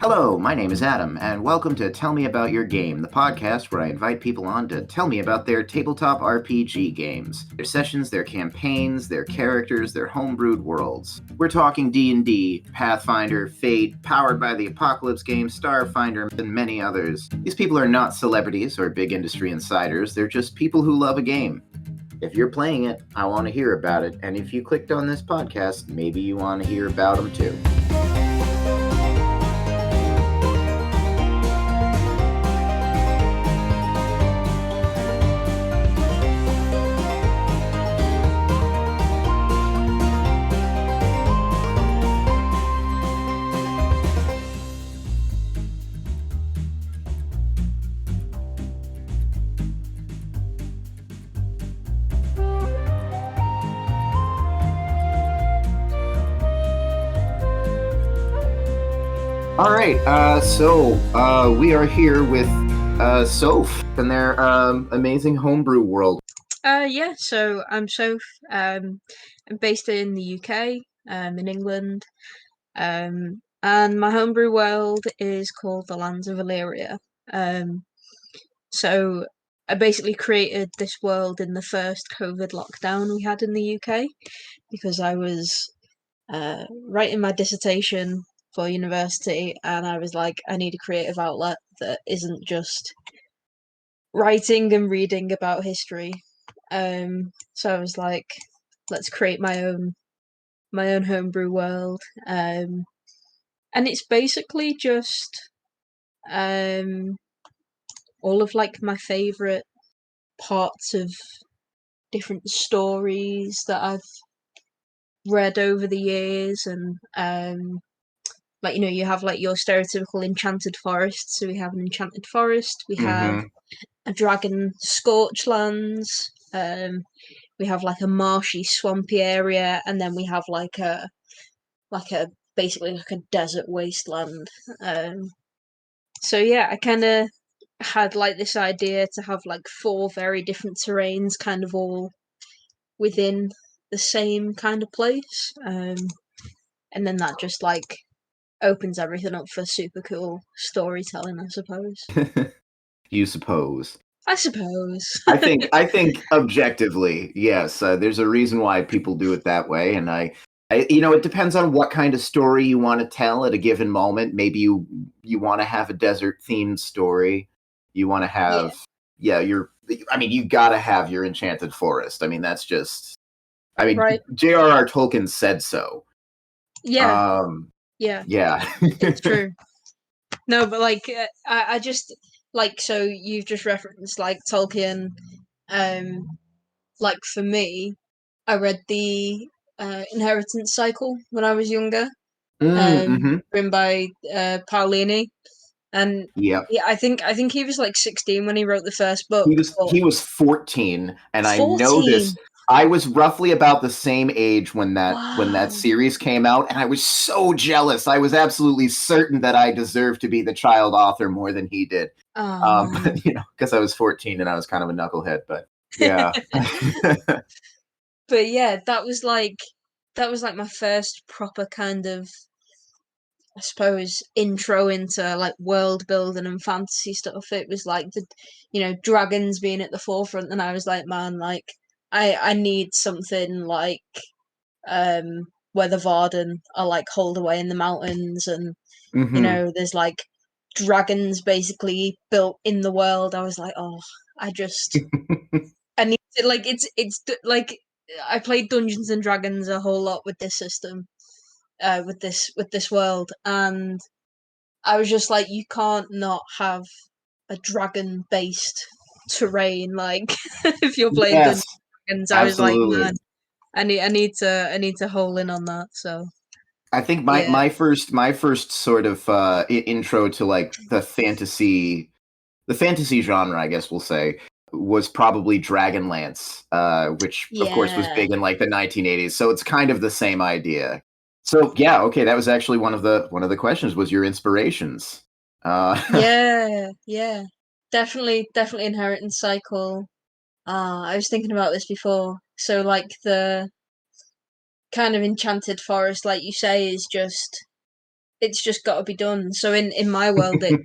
Hello, my name is Adam, and welcome to Tell Me About Your Game, the podcast where I invite people on to tell me about their tabletop RPG games, their sessions, their campaigns, their characters, their homebrewed worlds. We're talking D&D, Pathfinder, Fate, Powered by the Apocalypse game, Starfinder, and many others. These people are not celebrities or big industry insiders, they're just people who love a game. If you're playing it, I want to hear about it, and if you clicked on this podcast, maybe you want to hear about them too. All right, so we are here with Soph and their amazing homebrew world. So I'm Soph. I'm based in the UK, in England, and my homebrew world is called the Lands of Illyria. So I basically created this world in the first COVID lockdown we had in the UK because I was writing my dissertation for university, and I was like, I need a creative outlet that isn't just writing and reading about history. So I was like, let's create my own homebrew world. And it's basically just all of like my favorite parts of different stories that I've read over the years, and like, you know, you have like your stereotypical enchanted forest. So we have an enchanted forest, we have a dragon scorch lands, we have like a marshy swampy area, and then we have like a basically like a desert wasteland. So yeah, I kind of had like this idea to have like 4 very different terrains kind of all within the same kind of place, and then that just like opens everything up for super cool storytelling, I suppose. You suppose? I suppose. I think objectively, yes. There's a reason why people do it that way, and it depends on what kind of story you want to tell at a given moment. Maybe you want to have a desert themed story. You want to have, you got to have your enchanted forest. I mean, that's just, Right. J.R.R. Tolkien said so. Yeah. Yeah. Yeah. It's true. No, but like I just like, so you've just referenced like Tolkien. Like for me, I read the Inheritance Cycle when I was younger, written by Paolini, and Yep. yeah, I think he was like 16 when he wrote the first book. He was 14, and I know 14. this. I was roughly about the same age when that Wow. series came out, and I was so jealous. I was absolutely certain that I deserved to be the child author more than he did. Oh man. Because I was 14 and I was kind of a knucklehead. But yeah, But yeah, that was like my first proper kind of, I suppose, intro into like world building and fantasy stuff. It was like dragons being at the forefront, and I was like, man, like I need something like where the Varden are like holed away in the mountains, and there's like dragons basically built in the world. I was like, oh, I need to, like, like, I played Dungeons and Dragons a whole lot with this system, with this world, and I was just like, you can't not have a dragon based terrain, like if you're playing Dungeons yes, and Dragons. I was like, man, absolutely. I need to hole in on that. So I think my yeah. my first sort of intro to like the fantasy genre, I guess we'll say, was probably Dragonlance, which of course was Yeah. big in like the 1980s. So it's kind of the same idea. So yeah, okay, that was actually one of the questions was your inspirations. Yeah. Definitely Inheritance Cycle. I was thinking about this before. So like the kind of enchanted forest, like you say, is just it's just got to be done. So in my world, it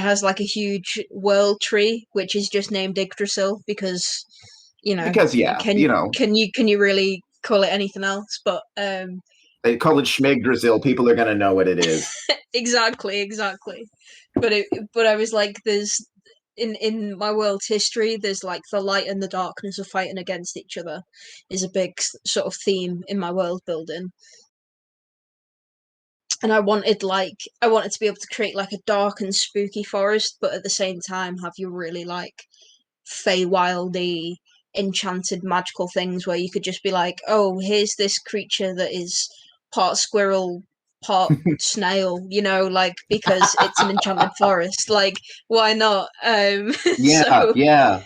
has like a huge world tree, which is just named Yggdrasil because Because yeah, can you really call it anything else? But they call it Schmegdrasil. People are gonna know what it is. exactly. But I was like, there's in my world's history, there's like the light and the darkness of fighting against each other is a big sort of theme in my world building. And I wanted to be able to create like a dark and spooky forest, but at the same time have you really like Feywildy, enchanted magical things where you could just be like, oh, here's this creature that is part squirrel, part snail, like because it's an enchanted forest. Like, why not? Yeah, So, yeah.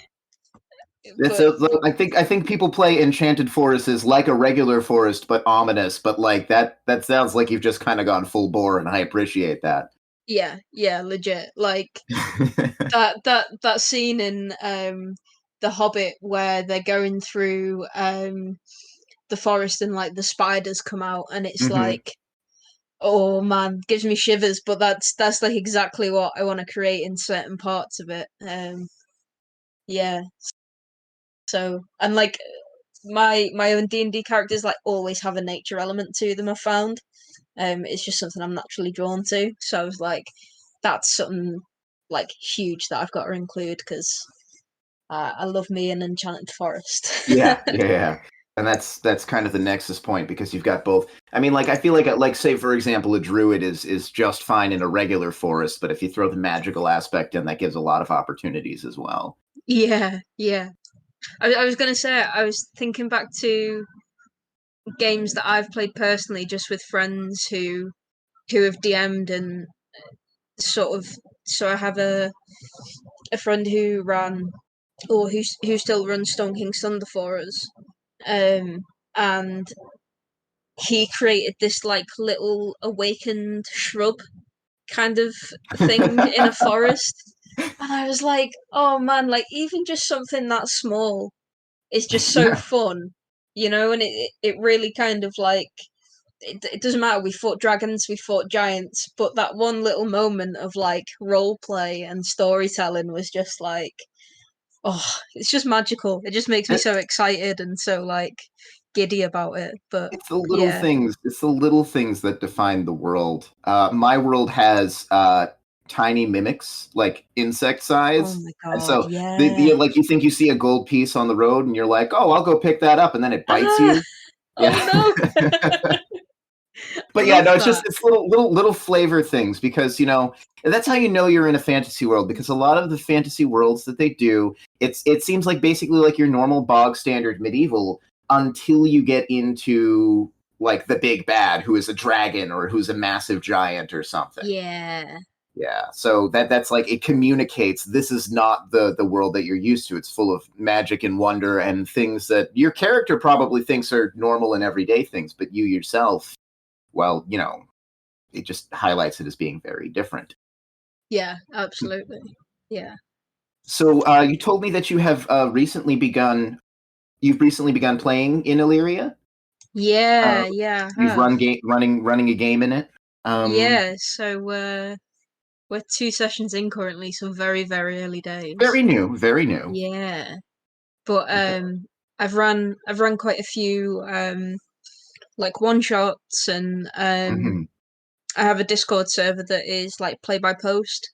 but I think people play Enchanted Forest as like a regular forest, but ominous. But like that sounds like you've just kind of gone full bore, and I appreciate that. yeah, legit. Like that scene in The Hobbit where they're going through the forest and like the spiders come out and it's Hmm. like, oh man, gives me shivers. But that's like exactly what I want to create in certain parts of it. Yeah. So and like my own D&D characters like always have a nature element to them. I found it's just something I'm naturally drawn to. So I was like, that's something like huge that I've got to include because I love me an enchanted forest. Yeah, yeah, yeah. And that's kind of the nexus point because you've got both. I mean, like I feel like say for example, a druid is just fine in a regular forest, but if you throw the magical aspect in, that gives a lot of opportunities as well. Yeah. I was gonna say I was thinking back to games that I've played personally, just with friends who have DM'd and sort of. So I have a friend who ran or who still runs Stone King's Thunder for us, and he created this like little awakened shrub kind of thing in a forest. And I was like, oh man, like even just something that small is just so Yeah. fun, and it really kind of like it doesn't matter. We fought dragons, we fought giants, but that one little moment of like role play and storytelling was just like, oh, it's just magical. It just makes me so excited and so like giddy about it. But It's the little yeah. things. It's the little things that define the world. My world has tiny mimics, like insect Oh size, my and god, so yeah. like you think you see a gold piece on the road, and you're like, oh, I'll go pick that up, and then it bites Ah, you. oh Yeah. no. I But yeah, love no, it's just that. it's little flavor things because that's how you know you're in a fantasy world because a lot of the fantasy worlds that they do, it seems like basically like your normal bog standard medieval until you get into like the big bad who is a dragon or who's a massive giant or something. Yeah. Yeah, so that's like it communicates this is not the world that you're used to. It's full of magic and wonder and things that your character probably thinks are normal and everyday things, but you yourself, well, it just highlights it as being very different. Yeah, absolutely. Yeah. So you told me that you've recently begun playing in Illyria. Uh, I you've have. running a game in it. Um, Yeah, so we're 2 sessions in currently, so very, very early days. very new, very new. Yeah. But Okay. I've run quite a few like one shots and Hmm. I have a Discord server that is like play by post.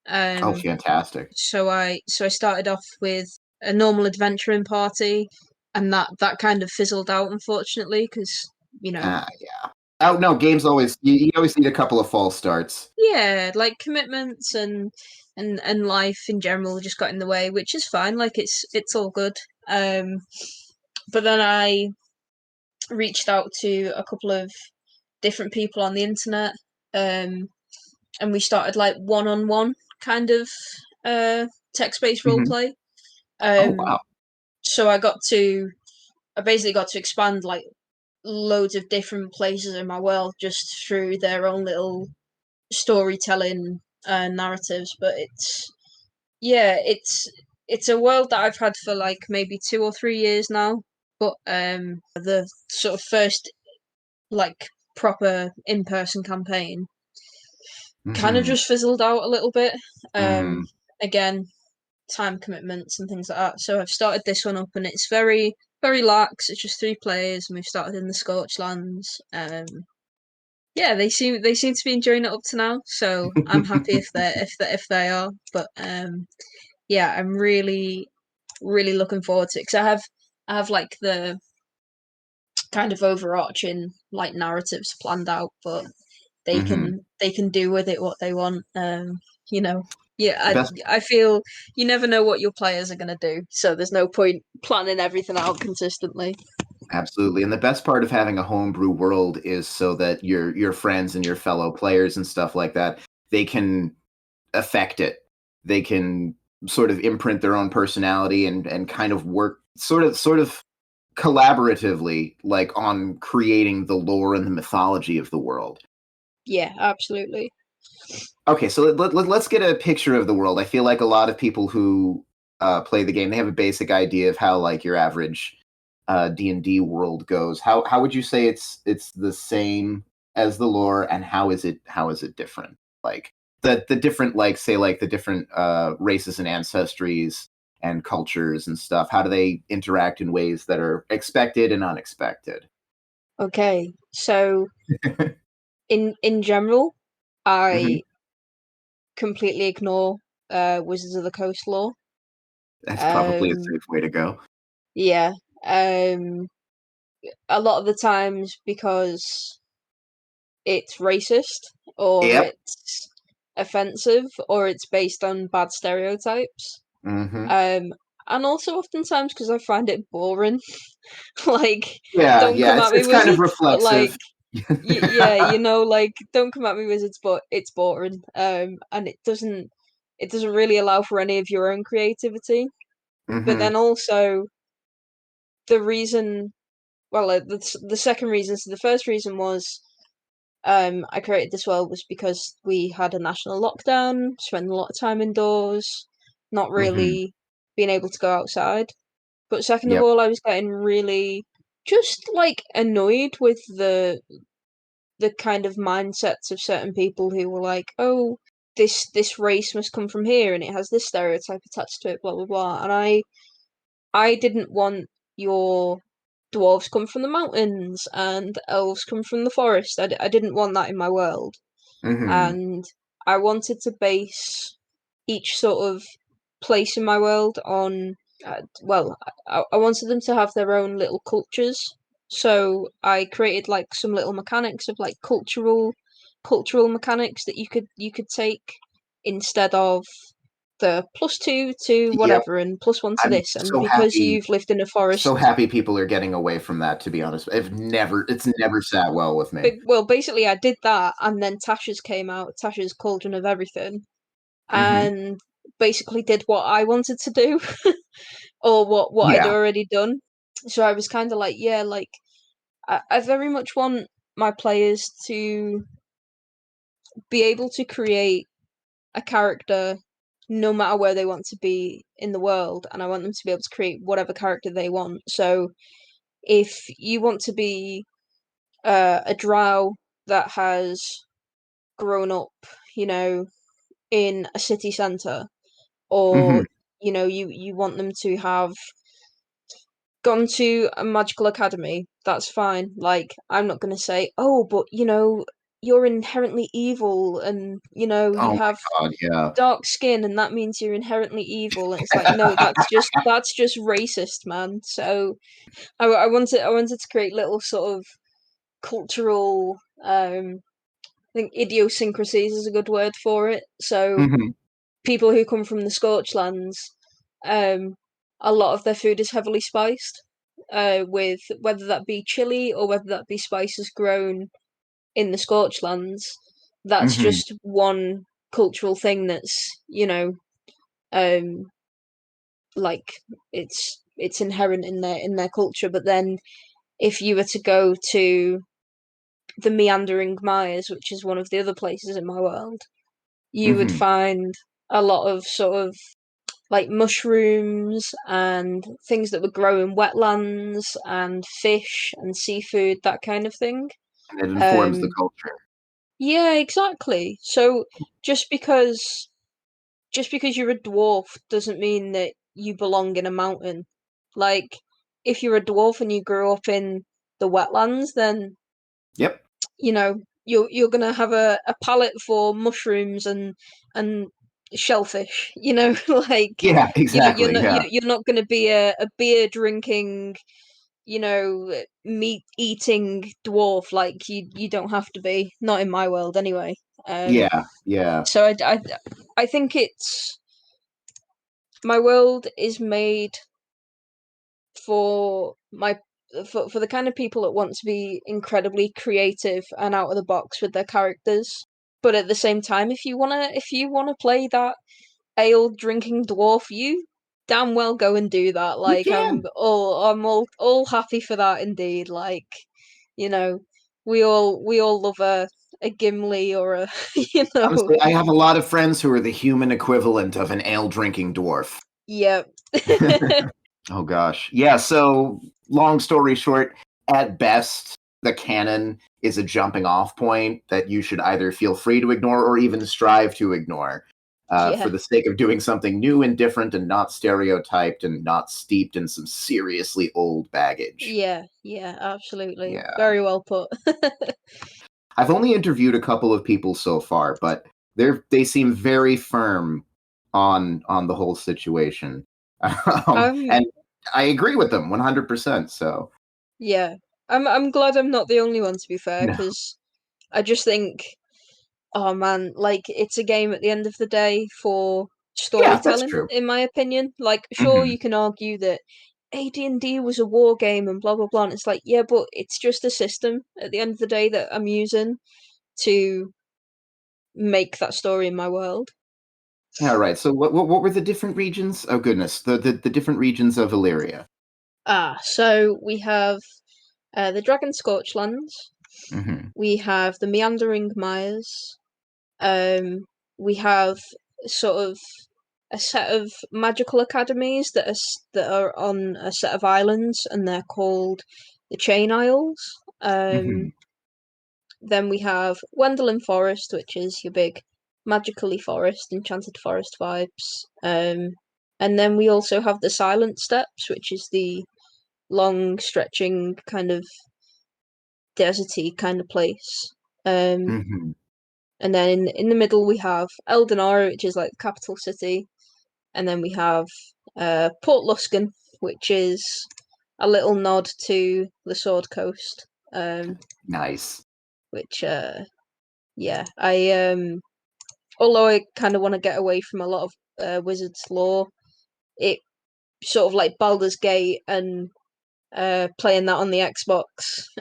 Oh, Um fantastic. so I started off with a normal adventuring party and that kind of fizzled out unfortunately because you know Yeah. Oh no, games always you always need a couple of false starts. yeah, like commitments and life in general just got in the way, which is fine. Like it's all good. Um, but then I reached out to a couple of different people on the internet, um, and we started like one-on-one kind of uh text-based role Hmm. play. Oh Um, wow. so I basically got to expand like loads of different places in my world just through their own little storytelling narratives. But it's a world that I've had for like maybe 2 or 3 years now. But the sort of first like proper in-person campaign kind of Mm-hmm. just fizzled out a little bit. Mm. Again, time commitments and things like that. So I've started this one up, and it's very, very lax. It's just 3 players, and we've started in the Scorch lands. Yeah, they seem to be enjoying it up to now. So I'm happy if they are. But yeah, I'm really, really looking forward to it, because I have like the kind of overarching like narratives planned out, but they Mm-hmm. can do with it what they want. You know, yeah, The I best I feel you never know what your players are gonna do, so there's no point planning everything out consistently. Absolutely. And the best part of having a homebrew world is so that your friends and your fellow players and stuff like that, they can affect it. They can sort of imprint their own personality and kind of work sort of collaboratively, like on creating the lore and the mythology of the world. Yeah, absolutely. Okay, so let's get a picture of the world. I feel like a lot of people who play the game, they have a basic idea of how like your average D&D world goes. How would you say it's the same as the lore, and how is it different? Like the different, like say like the different races and ancestries and cultures and stuff. How do they interact in ways that are expected and unexpected? Okay, so in general, Hmm. I completely ignore Wizards of the Coast lore. That's probably a Um, safe way to go. yeah, um, a lot of the times because it's racist, or Yep. it's offensive, or it's based on bad stereotypes. Hmm. Um, and also oftentimes because I find it boring. Like, Yeah, don't yeah. come It's at me, it's kind of wizards, but like, reflexive. yeah, like, don't come at me, wizards, but it's boring. And it doesn't really allow for any of your own creativity. But Hmm. then also the reason, well, the second reason, so the first reason was I created this world was because we had a national lockdown, spending a lot of time indoors, not Hmm. really being able to go outside. But second of Yep. all, I was getting really just like annoyed with the kind of mindsets of certain people who were like, "Oh, this race must come from here, and it has this stereotype attached to it, blah blah blah." And I didn't want your dwarves come from the mountains and elves come from the forest. I didn't want that in my world, Hmm. and I wanted to base each sort of place in my world on. Well, I wanted them to have their own little cultures, so I created like some little mechanics of like cultural mechanics that you could take instead of the +2 to Yep. whatever and +1 to I'm this, and so because happy, you've lived in a so forest. happy people are getting away from that, to be honest. It's never sat well with me. Well, basically, I did that, and then Tasha's came out, Tasha's Cauldron of Everything, Hmm. and basically did what I wanted to do, or what I'd Yeah. already done. So I was kind of like, yeah, like I very much want my players to be able to create a character no matter where they want to be in the world, and I want them to be able to create whatever character they want. So if you want to be a drow that has grown up, you know, in a city centre, or Hmm. you want them to have gone to a magical academy, that's fine. Like, I'm not going to say, oh, but you're inherently evil, and you Oh have my God, yeah. dark skin, and that means you're inherently evil. And it's like, no, that's just racist, man. So I wanted to create little sort of cultural, I think idiosyncrasies is a good word for it. So Hmm. people who come from the Scorch lands, um, a lot of their food is heavily spiced, with whether that be chili or whether that be spices grown in the Scorch lands. That's Hmm. just one cultural thing that's um, like it's inherent in their culture. But then if you were to go to the Meandering Mires, which is one of the other places in my world, you would Hmm. find a lot of sort of like mushrooms and things that would grow in wetlands and fish and seafood, that kind of thing. And it informs the Um, culture. yeah, exactly. So just because just because you're a dwarf doesn't mean that you belong in a mountain. Like, if you're a dwarf and you grew up in the wetlands, then Yep. you're gonna have a palate for mushrooms and shellfish. Like Yeah, you're exactly. not Yeah. you're not gonna be a beer drinking, meat eating dwarf. Like you don't have to be. Not in my world, anyway. Um, Yeah. Yeah. so I think my world is made for my for the kind of people that want to be incredibly creative and out of the box with their characters. But at the same time, if you wanna play that ale drinking dwarf, you damn well go and do that. You Like can. I'm all happy for that indeed. Like, you know, we all love a Gimli or a you know Honestly, I have a lot of friends who are the human equivalent of an ale drinking dwarf. yeah. Oh gosh. Yeah, so long story short, at best, the canon is a jumping off point that you should either feel free to ignore or even strive to ignore. For Yeah. the sake of doing something new and different and not stereotyped and not steeped in some seriously old baggage. Yeah, absolutely. Yeah. Very well put. I've only interviewed a couple of people so far, but they seem very firm on the whole situation. I'm And I agree with them 100%. So, Yeah. I'm glad I'm not the only one, to be fair, no. because I just think, oh man, like it's a game at the end of the day for Yeah, that's storytelling, true. in my opinion. Like, sure, Hmm. you can argue that AD&D was a war game and blah blah blah, and it's like, yeah, but it's just a system at the end of the day that I'm using to make that story in my world. All right. So, what were the different regions? Oh goodness, the different regions of Illyria. So we have the Dragon Scorch lands, Hmm. we have the Meandering Mires, Um, we have sort of a set of magical academies that are on a set of islands, and they're called the Chain Isles. Hmm. Then we have Wendelin Forest, which is your big magically forest, enchanted forest vibes. And then we also have the Silent Steppes, which is the long stretching kind of deserty kind of place. Um, Hmm. And then in the middle we have Eldenara, which is like the capital city, and then we have Port Luscan, which is a little nod to the Sword Coast. Nice. Which yeah, I although I kind of want to get away from a lot of Wizards lore, it sort of like Baldur's Gate and playing that on the Xbox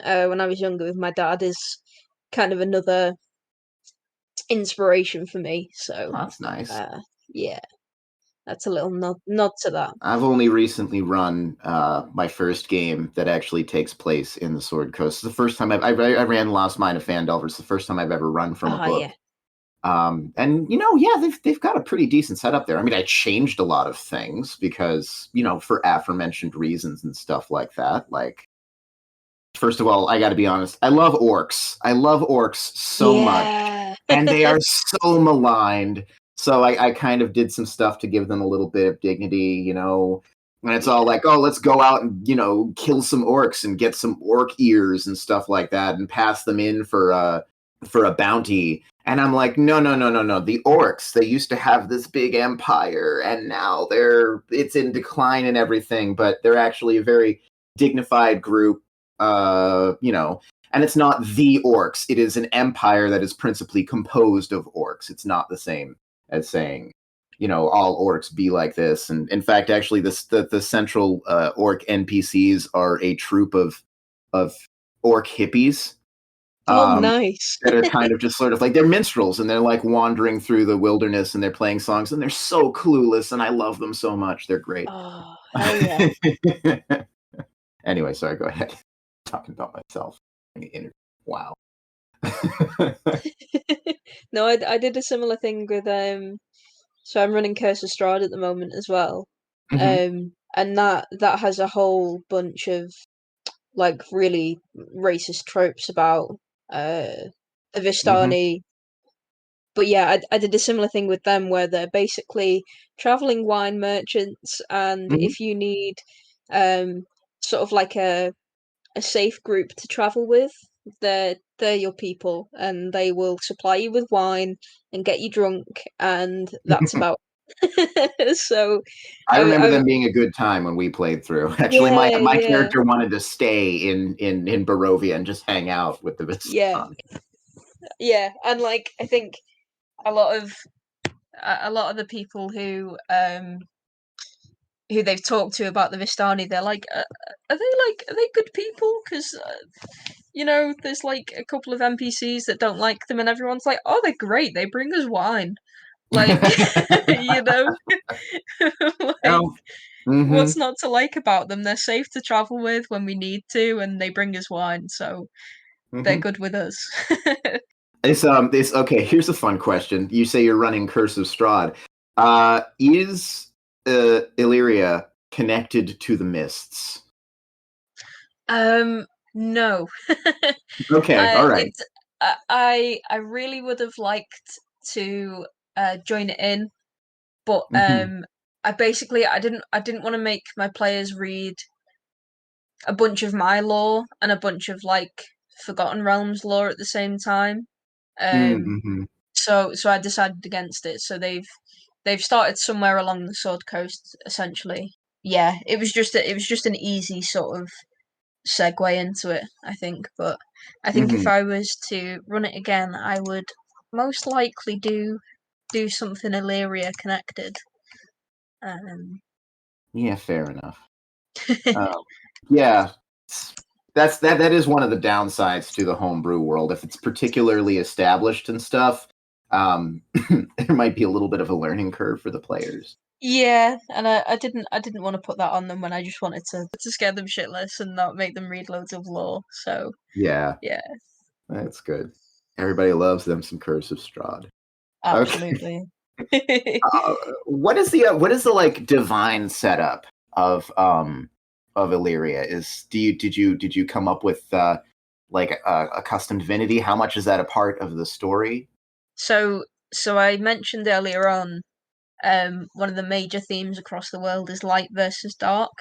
when I was younger with my dad is kind of another inspiration for me. Oh, So that's nice. yeah. That's a little nod to that. I've only recently run my first game that actually takes place in the Sword Coast. It's the first time I ran Lost Mine of Phandelver. It's the first time I've ever run from a Oh book. yeah. And yeah, they've got a pretty decent setup there. I mean, I changed a lot of things because for aforementioned reasons and stuff like that. Like, first of all, I got to be honest, I love orcs. I love orcs so much, Yeah. and they are so maligned. So I kind of did some stuff to give them a little bit of dignity. And it's all Yeah. like, oh, let's go out and kill some orcs and get some orc ears and stuff like that, and pass them in for a bounty. And I'm like, no, no, no, no, no. The orcs, they used to have this big empire, and now it's in decline and everything, but they're actually a very dignified group. And it's not the orcs. It is an empire that is principally composed of orcs. It's not the same as saying, all orcs be like this. And in fact, actually, the central orc NPCs are a troop of orc hippies Oh, um, nice. that are kind of just sort of like they're minstrels and they're like wandering through the wilderness and they're playing songs and they're so clueless and I love them so much. They're great. Oh, hell yeah. Anyway, sorry, go ahead. Talking about myself. Wow. No, I did a similar thing with so I'm running Curse of Strahd at the moment as well. Hmm. And that has a whole bunch of like really racist tropes about the Mm-hmm. Vistani. But yeah, I did a similar thing with them where they're basically traveling wine merchants, and Mm-hmm. if you need um, sort of like a safe group to travel with, they're your people, and they will supply you with wine and get you drunk, and that's about. So, I remember I them being a good time when we played through. Actually, my yeah, my yeah, character wanted to stay in Barovia and just hang out with the yeah, Vistani. yeah, and like I think a lot of a lot of the people who they've talked to about the Vistani, they're like, are they good people? Because there's like a couple of NPCs that don't like them, and everyone's like, oh, they're great. They bring us wine. Like, you know, like Oh, mm-hmm, what's not to like about them? They're safe to travel with when we need to, and they bring us wine, so they're mm-hmm. good with us. This okay. Here's a fun question. You say you're running Curse of Strahd. Is Illyria connected to the Mists? No. Okay, all right. It's I really would have liked to join it in, but Mm-hmm. I didn't want to make my players read a bunch of my lore and a bunch of like Forgotten Realms lore at the same time. Um, Mm-hmm. so I decided against it. So they've started somewhere along the Sword Coast, essentially. Yeah, it was just an easy sort of segue into it, I think. But I think if Mm-hmm. I was to run it again, I would most likely do something Illyria connected. Um, Yeah, fair enough. Um, yeah, that is one of the downsides to the homebrew world. If it's particularly established and stuff, there might be a little bit of a learning curve for the players. yeah, and I didn't want to put that on them when I just wanted to scare them shitless and not make them read loads of lore. So Yeah, yeah, that's good. Everybody loves them some Curse of Strahd. Okay. absolutely. What is the like divine setup of Illyria? Did you come up with like a custom divinity? How much is that a part of the story? So I mentioned earlier on, one of the major themes across the world is light versus dark.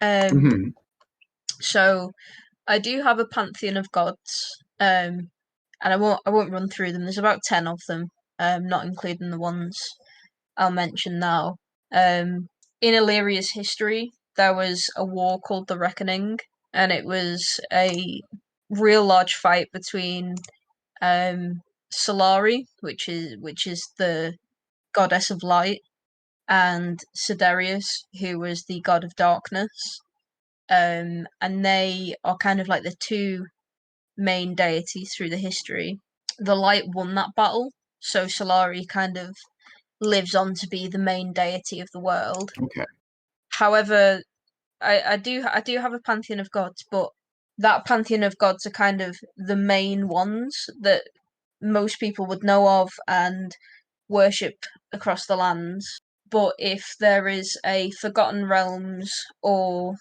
Um, Hmm. so I do have a pantheon of gods, and I won't run through them. There's about 10 of them, not including the ones I'll mention now. In Illyria's history, there was a war called the Reckoning, and it was a real large fight between um, Solari, which is the goddess of light, and Siderius, who was the god of darkness. And they are kind of like the two main deities through the history. The light won that battle, so Solari kind of lives on to be the main deity of the world. Okay. However, I do have a pantheon of gods, but that pantheon of gods are kind of the main ones that most people would know of and worship across the lands. But if there is a Forgotten Realms or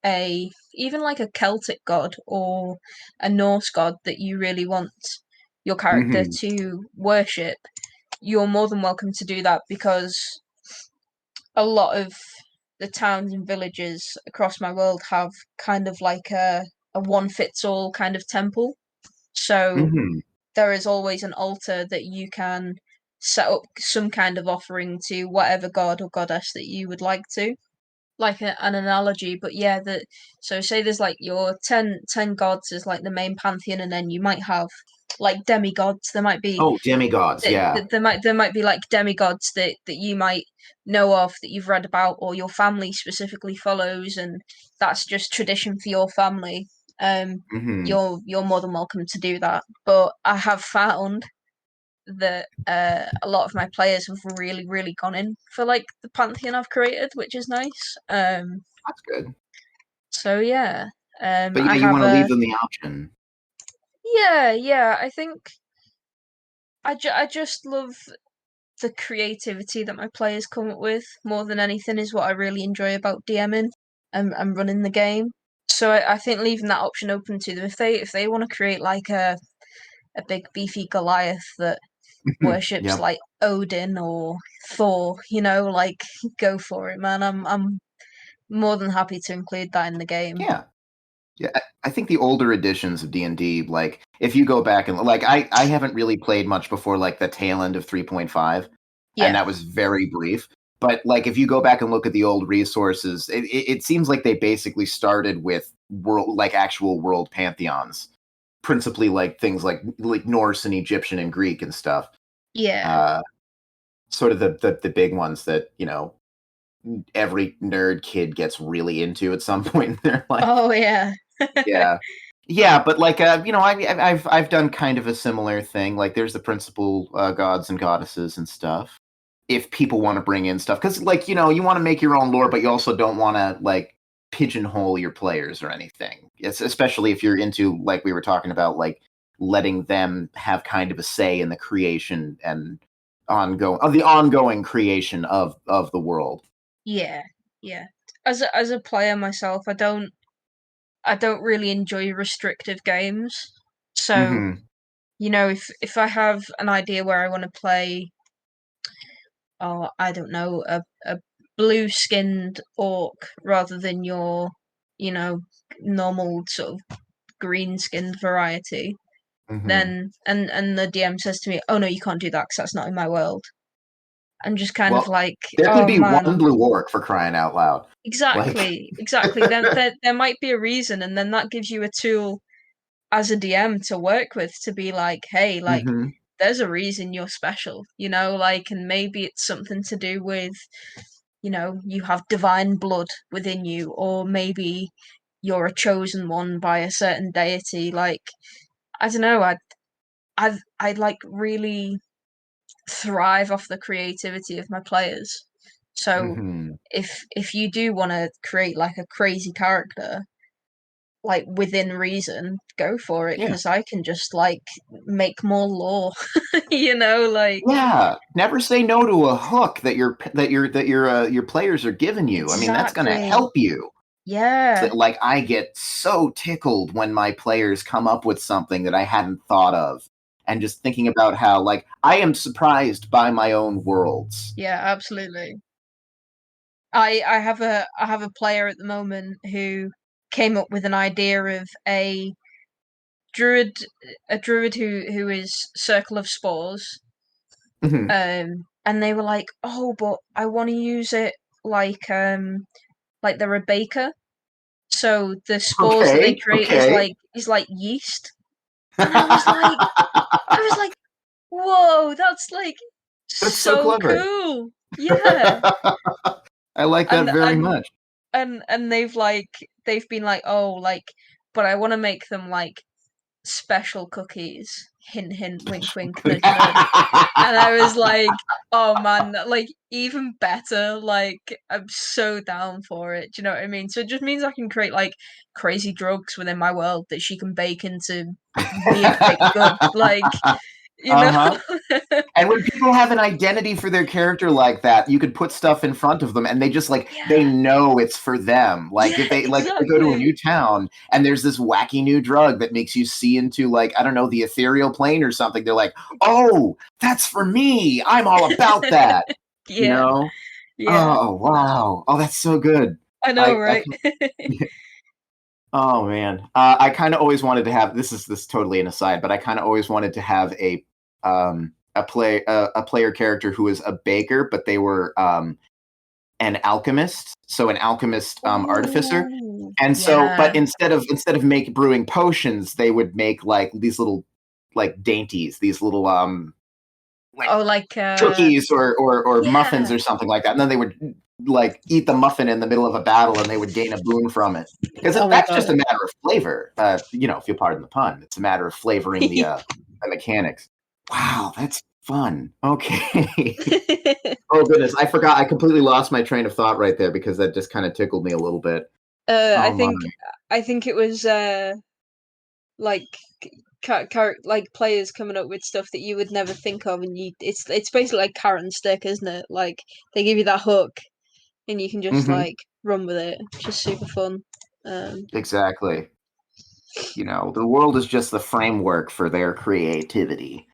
a even like a Celtic god or a Norse god that you really want your character Hmm. to worship, you're more than welcome to do that because a lot of the towns and villages across my world have kind of like a one fits all kind of temple. So Hmm. there is always an altar that you can set up some kind of offering to whatever god or goddess that you would like to. Like an analogy, but yeah, that so say there's like your ten gods is like the main pantheon, and then you might have like demigods. There might be Oh, demigods. Yeah. there might be like demigods that you might know of that you've read about or your family specifically follows, and that's just tradition for your family. Um, Hmm. you're more than welcome to do that. But I have found that a lot of my players have really, really gone in for like the pantheon I've created, which is nice. That's good. So yeah, But I yeah, you have want to leave a them the option. yeah. I think I just love the creativity that my players come up with more than anything is what I really enjoy about DMing and running the game. So I think leaving that option open to them if they want to create like a big beefy Goliath that worships Yep. like Odin or Thor, like go for it, man. I'm more than happy to include that in the game. Yeah. Yeah, I think the older editions of D&D, like if you go back and like I haven't really played much before like the tail end of 3.5, and Yeah, that was very brief. But like if you go back and look at the old resources, it seems like they basically started with world like actual world pantheons, principally like things like Norse and Egyptian and Greek and stuff. yeah. Uh, sort of the big ones that every nerd kid gets really into at some point in their life. Oh yeah. Yeah. Yeah, but like I've done kind of a similar thing. Like there's the principal gods and goddesses and stuff. If people want to bring in stuff, because like you want to make your own lore, but you also don't want to like pigeonhole your players or anything. It's especially if you're into like we were talking about, like letting them have kind of a say in the creation and ongoing creation of the world. Yeah, yeah. As a player myself, I don't really enjoy restrictive games. So, Hmm. if I have an idea where I want to play, oh, I don't know, a blue-skinned orc rather than your, you know, normal sort of green-skinned variety, Hmm. then and the DM says to me, "Oh no, you can't do that because that's not in my world." I'm just kind of Well, like, there can "Oh be one man, blue orc for crying out loud. Like, exactly, exactly." Then there might be a reason, and then that gives you a tool as a DM to work with to be like, "Hey, like hmm there's a reason you're special, like, and maybe it's something to do with, you have divine blood within you, or maybe you're a chosen one by a certain deity. Like, I don't know, I like really thrive off the creativity of my players. So hmm if you do want to create like a crazy character, like within reason, go for it Yeah. because I can just like make more lore, like Yeah, never say no to a hook that your players are giving you. I mean, that's going to exactly. help you. So, Yeah, like, I get so tickled when my players come up with something that I hadn't thought of, and just thinking about how, like, I am surprised by my own worlds. yeah, absolutely. I have a player at the moment who came up with an idea of druid a druid who is Circle of Spores. Mhm. And they were like, "Oh, but I want to use it like they're a baker. So the spores that they Okay, create is okay. like yeast." And I was like, "Whoa, that's like That's so so clever. cool." Yeah. I like that And very and much. and they've been like, "Oh, like but I want to make them like special cookies." Hint hint, wink wink, nudge nudge. And I was like, "Oh man, like even better! Like I'm so down for it." Do you know what I mean? So it just means I can create like crazy drugs within my world that she can bake into weird baked goods. Like, you know? Uh-huh. And when people have an identity for their character like that, you could put stuff in front of them and they just like they Yeah, know it's for them. Like yeah, if they go to a exactly. new town and there's this wacky new drug that makes you see into, like, I don't know, the ethereal plane or something, they're like, "Oh, that's for me. I'm all about that." You Yeah, know? yeah. Oh, wow. Oh, that's so good. I know, I right? can Oh man, I kind of always wanted to have this totally an aside, but I kind of always wanted to have a player character who was a baker, but they were an alchemist, so an alchemist artificer, Ooh, and so yeah. but instead of make brewing potions, they would make like these little like dainties, these little like Oh, like cookies or muffins yeah. or something like that, and then they would like eat the muffin in the middle of a battle, and they would gain a boon from it. Because Oh my that's just god. a matter of flavor. If you pardon the pun, it's a matter of flavoring the mechanics. Wow, that's fun. Okay. Oh goodness, I forgot. I completely lost my train of thought right there because that just kind of tickled me a little bit. I Oh my. think I think it was like like players coming up with stuff that you would never think of, and it's basically like carrot and stick, isn't it? Like they give you that hook, and you can just Hmm. like run with it. Just super fun. Um, Exactly. The world is just the framework for their creativity.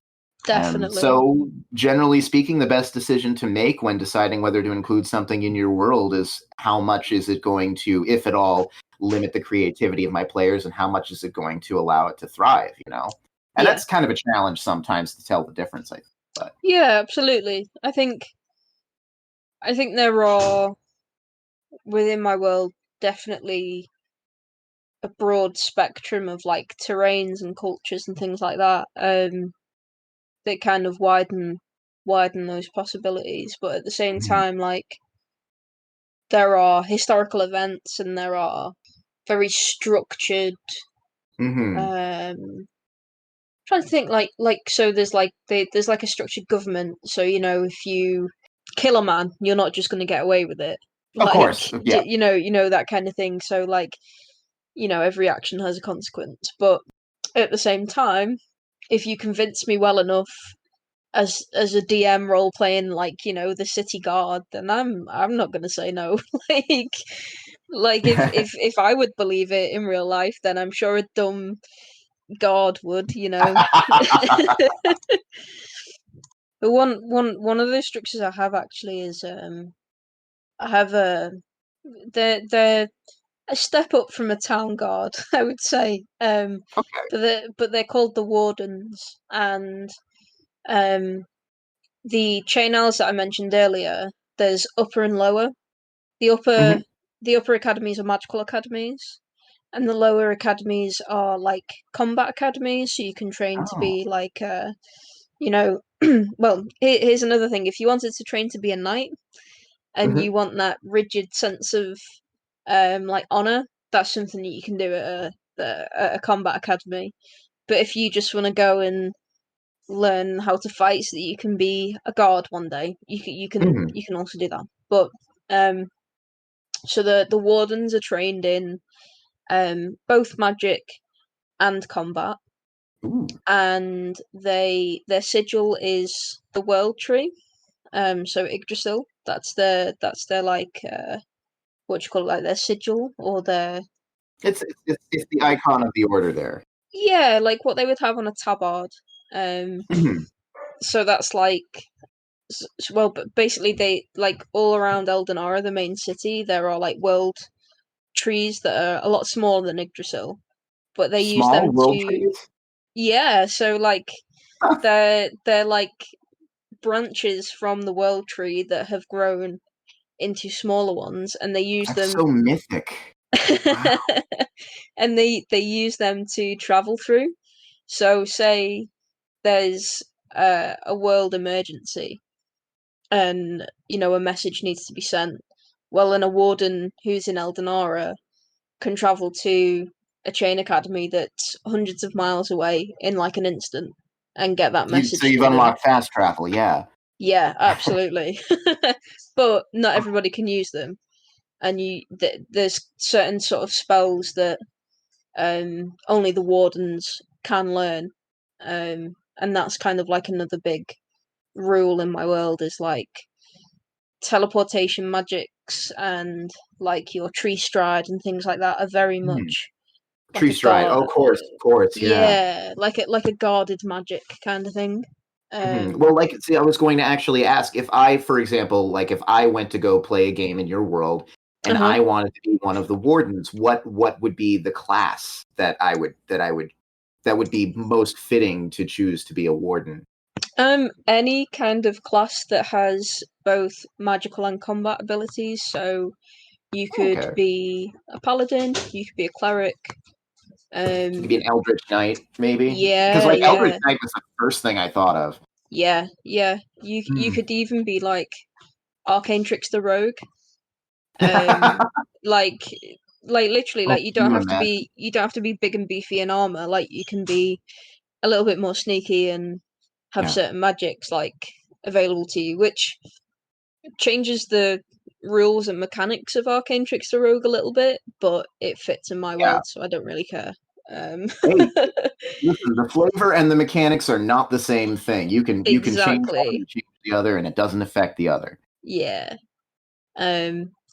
And Definitely. so, generally speaking, the best decision to make when deciding whether to include something in your world is how much is it going to, if at all, limit the creativity of my players, and how much is it going to allow it to thrive. And Yeah. that's kind of a challenge sometimes to tell the difference, I think. But Yeah, absolutely. I think there are within my world definitely a broad spectrum of like terrains and cultures and things like that. That kind of widen those possibilities, but at the same Mhm. time, like there are historical events and there are very structured. Mhm. Trying to think so there's like a structured government. So if you kill a man, you're not just going to get away with it. Of Like course, yeah. that kind of thing. So like every action has a consequence. But at the same time, if you convince me well enough as a DM role playing like the city guard, then I'm not gonna say no. like if I would believe it in real life, then I'm sure a dumb guard would. But one of those structures I have actually is I have they're a step up from a town guard, I would say. Okay. But they're called the wardens, and um the chain elves that I mentioned earlier, there's upper and lower. The upper Mhm. the upper academies are magical academies, and the lower academies are like combat academies. So you can train to Oh. be like you know. Well, here's another thing: if you wanted to train to be a knight, and Mhm. you want that rigid sense of like honor, that's something that you can do at a combat academy. But if you just want to go and learn how to fight so that you can be a guard one day, Mhm. you can also do that. But um, so the wardens are trained in both magic and combat, Ooh. and their sigil is the world tree. So Yggdrasil, that's their like what do you call it, like their sigil or their It's the icon of the order there. yeah, like what they would have on a tabard. Um, Mhm. so that's like well, but basically they like all around Eldenara, the main city, there are like world trees that are a lot smaller than Yggdrasil, but they use Small them world to trees? yeah. So like they're like branches from the world tree that have grown into smaller ones, and they use That's them so mythic. Wow. and they use them to travel through. So say there's a world emergency and a message needs to be sent. Well, then a warden who's in Eldenara can travel to a chain academy that's hundreds of miles away in like an instant and get that So message you've to them. unlocked fast travel, yeah. Yeah, absolutely. But not everybody can use them, and there's certain sort of spells that only the wardens can learn, and that's kind of like another big rule in my world is like teleportation magics and like your tree stride and things like that are very Hmm. much like Tree a stride. Oh, of course, yeah. yeah, like a guarded magic kind of thing. Mhm. Well, like, see, I was going to actually ask if I, for example, like if I went to go play a game in your world and Uh-huh. I wanted to be one of the wardens, what would be the class that would be most fitting to choose to be a warden? Any kind of class that has both magical and combat abilities. So you could Okay. be a paladin, you could be a cleric. You Um, could be an Eldritch Knight, maybe? Because yeah, like Eldritch yeah, Knight was the first thing I thought of. yeah. You Hmm. could even be like arcane trickster rogue. Um, like literally, Oh, like can you imagine? you don't have to be big and beefy in armor. Like you can be a little bit more sneaky and have Yeah. certain magics like available to you, which changes the rules and mechanics of Arcane Trickster Rogue a little bit, but it fits in my Yeah. world, so I don't really care. Um, Hey, listen, the flavor and the mechanics are not the same thing. You can change one exactly. and change the other, and it doesn't affect the other. Yeah.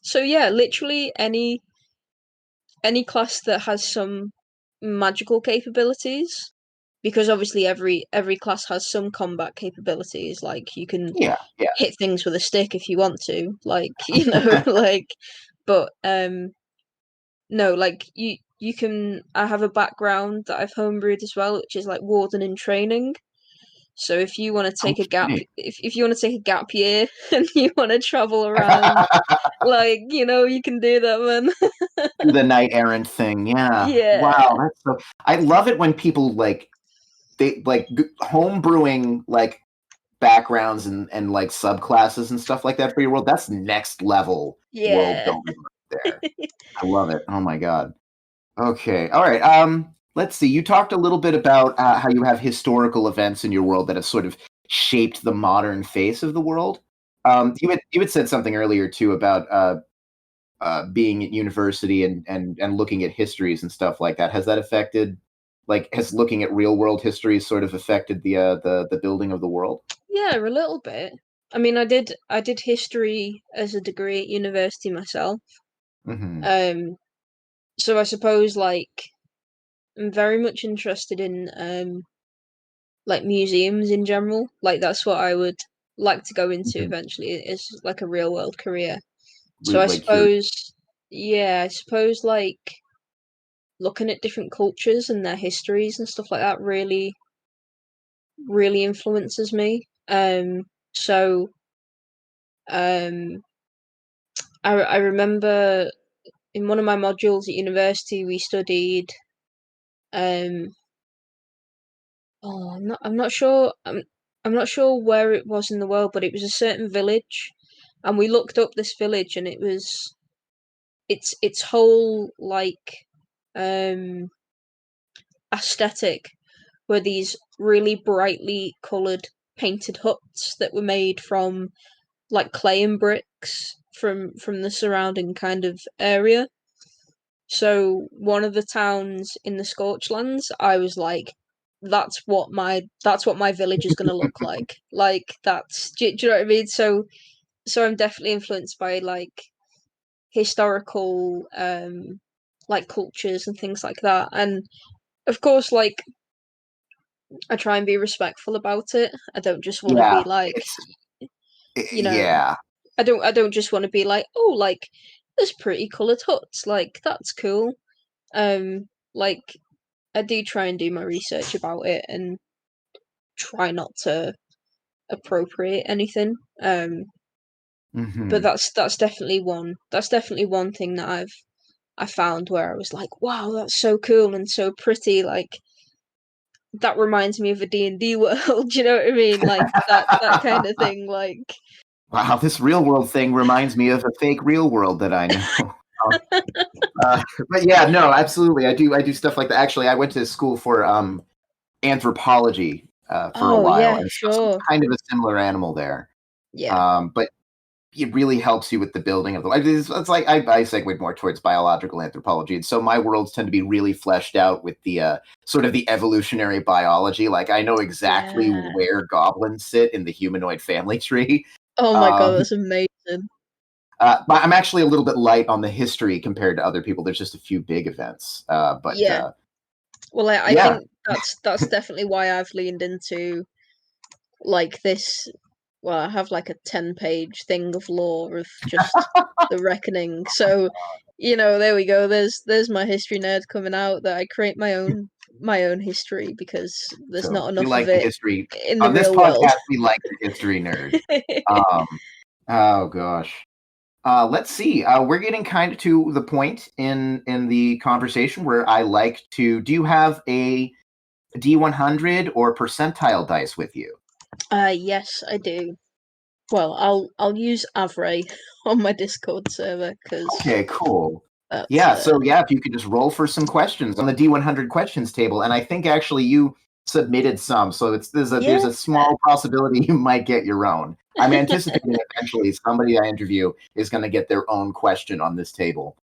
So yeah, literally any class that has some magical capabilities, because obviously every class has some combat capabilities. Like you can Yeah, yeah. hit things with a stick if you want to, like like. But no, like you can. I have a background that I've homebrewed as well, which is like warden in training. So if you want to take a gap, Okay. if you want to take a gap year and you want to travel around, like you can do that, man. The knight errant thing. Yeah. Yeah, Wow, that's so. I love it when people like they like home brewing like backgrounds and like subclasses and stuff like that for your world. That's next level world yeah. building right there. I love it. Oh my god. Okay. All right. Let's see. You talked a little bit about how you have historical events in your world that have sort of shaped the modern face of the world. You had said something earlier too about being at university and looking at histories and stuff like that. Has that affected, like, has looking at real world histories sort of affected the building of the world? Yeah, a little bit. I mean, I did history as a degree at university myself. Hmm. Um, so I suppose like I'm very much interested in like museums in general. Like that's what I would like to go into Hmm. eventually is like a real world career. So I Like curious. suppose yeah, I suppose like looking at different cultures and their histories and stuff like that really influences me. So um I remember in one of my modules at university we studied um I'm not sure I'm not sure where it was in the world, but it was a certain village, and we looked up this village, and it was its whole like um aesthetic were these really brightly coloured painted huts that were made from like clay and bricks from the surrounding kind of area. So one of the towns in the Scorch lands, I was like, that's what my village is gonna look like. Like do you know what I mean? So I'm definitely influenced by like historical like cultures and things like that. And of course like I try and be respectful about it. I don't just want to Yeah. be like, It's you know, yeah. I don't just want to be like, oh, like there's pretty coloured huts, like that's cool. Like I do try and do my research about it and try not to appropriate anything. But Hmm. that's definitely one thing that I found where I was like, wow, that's so cool and so pretty. Like that reminds me of a D&D world. Do you know what I mean? Like that kind of thing. Like Wow, this real world thing reminds me of a fake real world that I know. But yeah, no, absolutely. I do stuff like that. Actually, I went to school for anthropology for a oh while, yeah, and so it's sure, kind of a similar animal there. yeah, But it really helps you with the building of the. It's like I segued more towards biological anthropology, and so my worlds tend to be really fleshed out with the sort of the evolutionary biology. Like I know exactly yeah. where goblins sit in the humanoid family tree. Oh my god, Um, that's amazing. but I'm actually a little bit light on the history compared to other people. There's just a few big events. But Yeah. Well, I yeah, think that's definitely why I've leaned into like this. Well, I have like a 10-page thing of lore of just the reckoning. So, there we go. There's my history nerd coming out that I create my own history because there's so not we enough of like the it history in the on this real world. podcast. We like the history nerd. Um, oh gosh. Let's see. We're getting kind of to the point in the conversation where I like to. Do you have a D100 or percentile dice with you? Yes, I do. Well, I'll use Avray on my Discord server because Okay, cool. that's Yeah, so yeah, if you could just roll for some questions on the D100 questions table, and I think actually you submitted some, so there's yeah. a small possibility you might get your own. I'm anticipating eventually somebody I interview is going to get their own question on this table.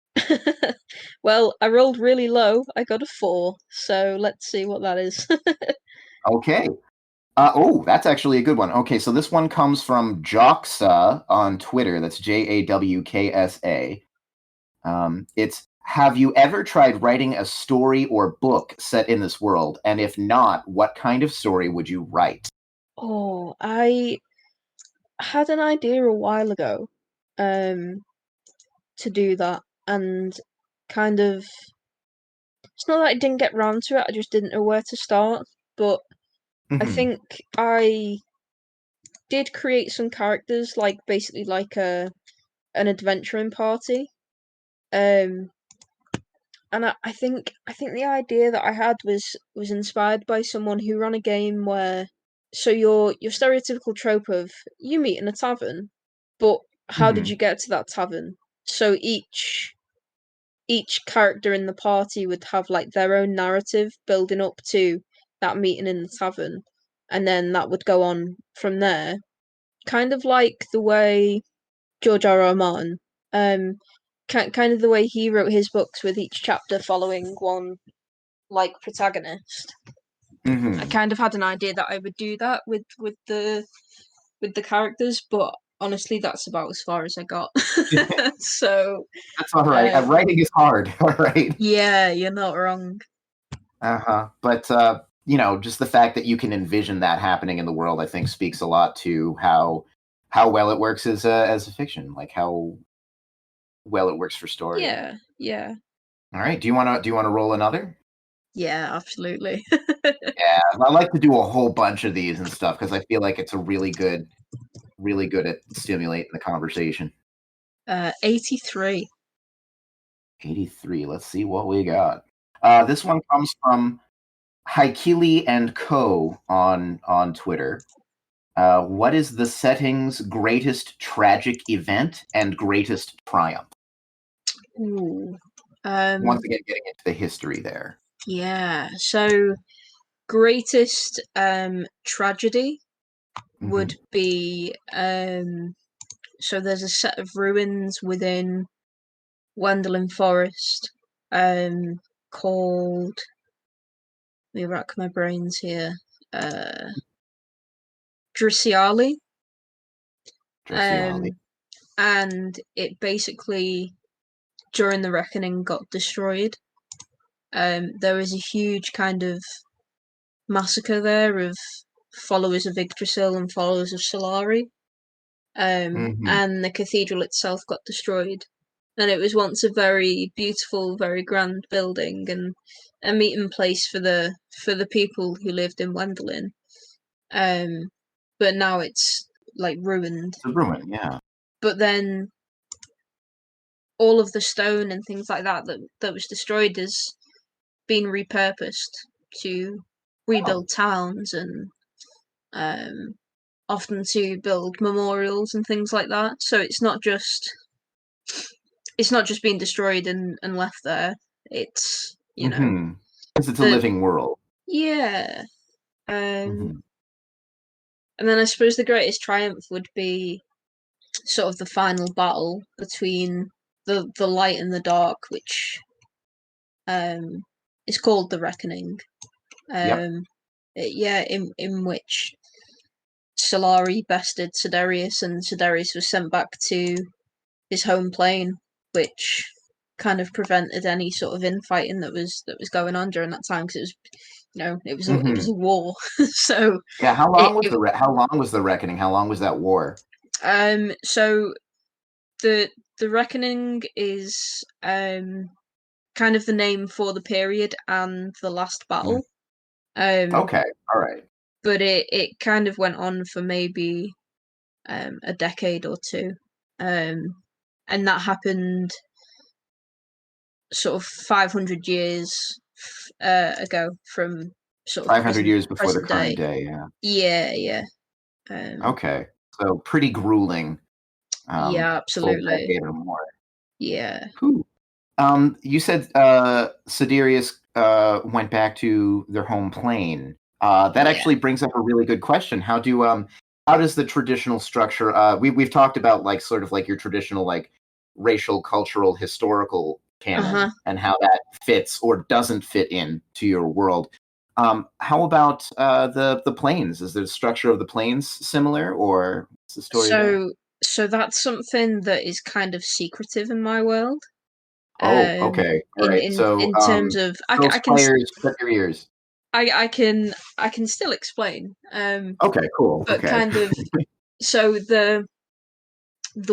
Well, I rolled really low. I got a 4, so let's see what that is. Okay. Oh, that's actually a good one. Okay, so this one comes from Jocksa on Twitter. That's Jawksa. It's Have you ever tried writing a story or book set in this world? And if not, what kind of story would you write? Oh, I had an idea a while ago, um, to do that, and kind of it's not that I didn't get round to it, I just didn't know where to start. But I Mm-hmm. think I did create some characters, like basically like an adventuring party. Um, and I think the idea that I had was inspired by someone who ran a game where so your stereotypical trope of you meet in a tavern, but how did Mm-hmm. you get to that tavern? So each character in the party would have like their own narrative building up to that meeting in the tavern, and then that would go on from there. Kind of like the way George R. R. Martin, um, kind of the way he wrote his books with each chapter following one like protagonist. I Mm-hmm. kind of had an idea that I would do that with the characters, but honestly, that's about as far as I got. So, That's all right. um, Writing is hard. All right. yeah, you're not wrong. Uh-huh. But just the fact that you can envision that happening in the world, I think, speaks a lot to how well it works as a fiction, like how well it works for story. Yeah, yeah, All right. Do you wanna roll another? yeah, absolutely. Yeah, I like to do a whole bunch of these and stuff because I feel like it's a really good at stimulating the conversation. 83. 83. Let's see what we got. This one comes from Haikili and Co. on Twitter. What is the setting's greatest tragic event and greatest triumph? Ooh. Once Um, again, getting into the history there. yeah. So greatest tragedy Hmm. would be so there's a set of ruins within Wendelin Forest called let me rack my brains here. Uh Drisiali. Dressiali. Um and it basically during the reckoning got destroyed. There was a huge kind of massacre there of followers of Yggdrasil and followers of Solari. Hmm. And the cathedral itself got destroyed. And it was once a very beautiful, very grand building and a meeting place for the people who lived in Wendelin. Um, but now it's like ruined. It's a ruin, yeah. But then all of the stone and things like that was destroyed has been repurposed to Oh. rebuild towns and um, often to build memorials and things like that. So it's not just being destroyed and left there. It's Hmm. Because it's a the living world. yeah. Um, Hmm. and then I suppose the greatest triumph would be sort of the final battle between the light and the dark, which um, is called the Reckoning. Yep. Yeah, in which Solari bested Siderius, and Siderius was sent back to his home plane, which kind of prevented any sort of infighting that was going on during that time because it was it was Hmm. a war. So Yeah. it How long was the reckoning? How long was that war? so the reckoning is kind of the name for the period and the last Mm. battle. Um, Okay. All right. but it kind of went on for maybe a decade or two. And that happened sort of 500 years ago from sort of 500 years before the present current day. day. Yeah. Yeah, yeah, um, Okay. So pretty grueling. yeah, Full absolutely. decade or more. Yeah, Who? You said Siderius went back to their home plane. That yeah, actually brings up a really good question. How does the traditional structure we've talked about like sort of like your traditional like racial, cultural, historical uh huh. canon and how that fits or doesn't fit in to your world. How about the planes? Is the structure of the planes similar, or what's the story there? So, so that's something that is kind of secretive in my world. Oh, okay. All right. So, In terms of those players, shut your ears. I can still explain. Okay, cool. But Okay. kind of, so the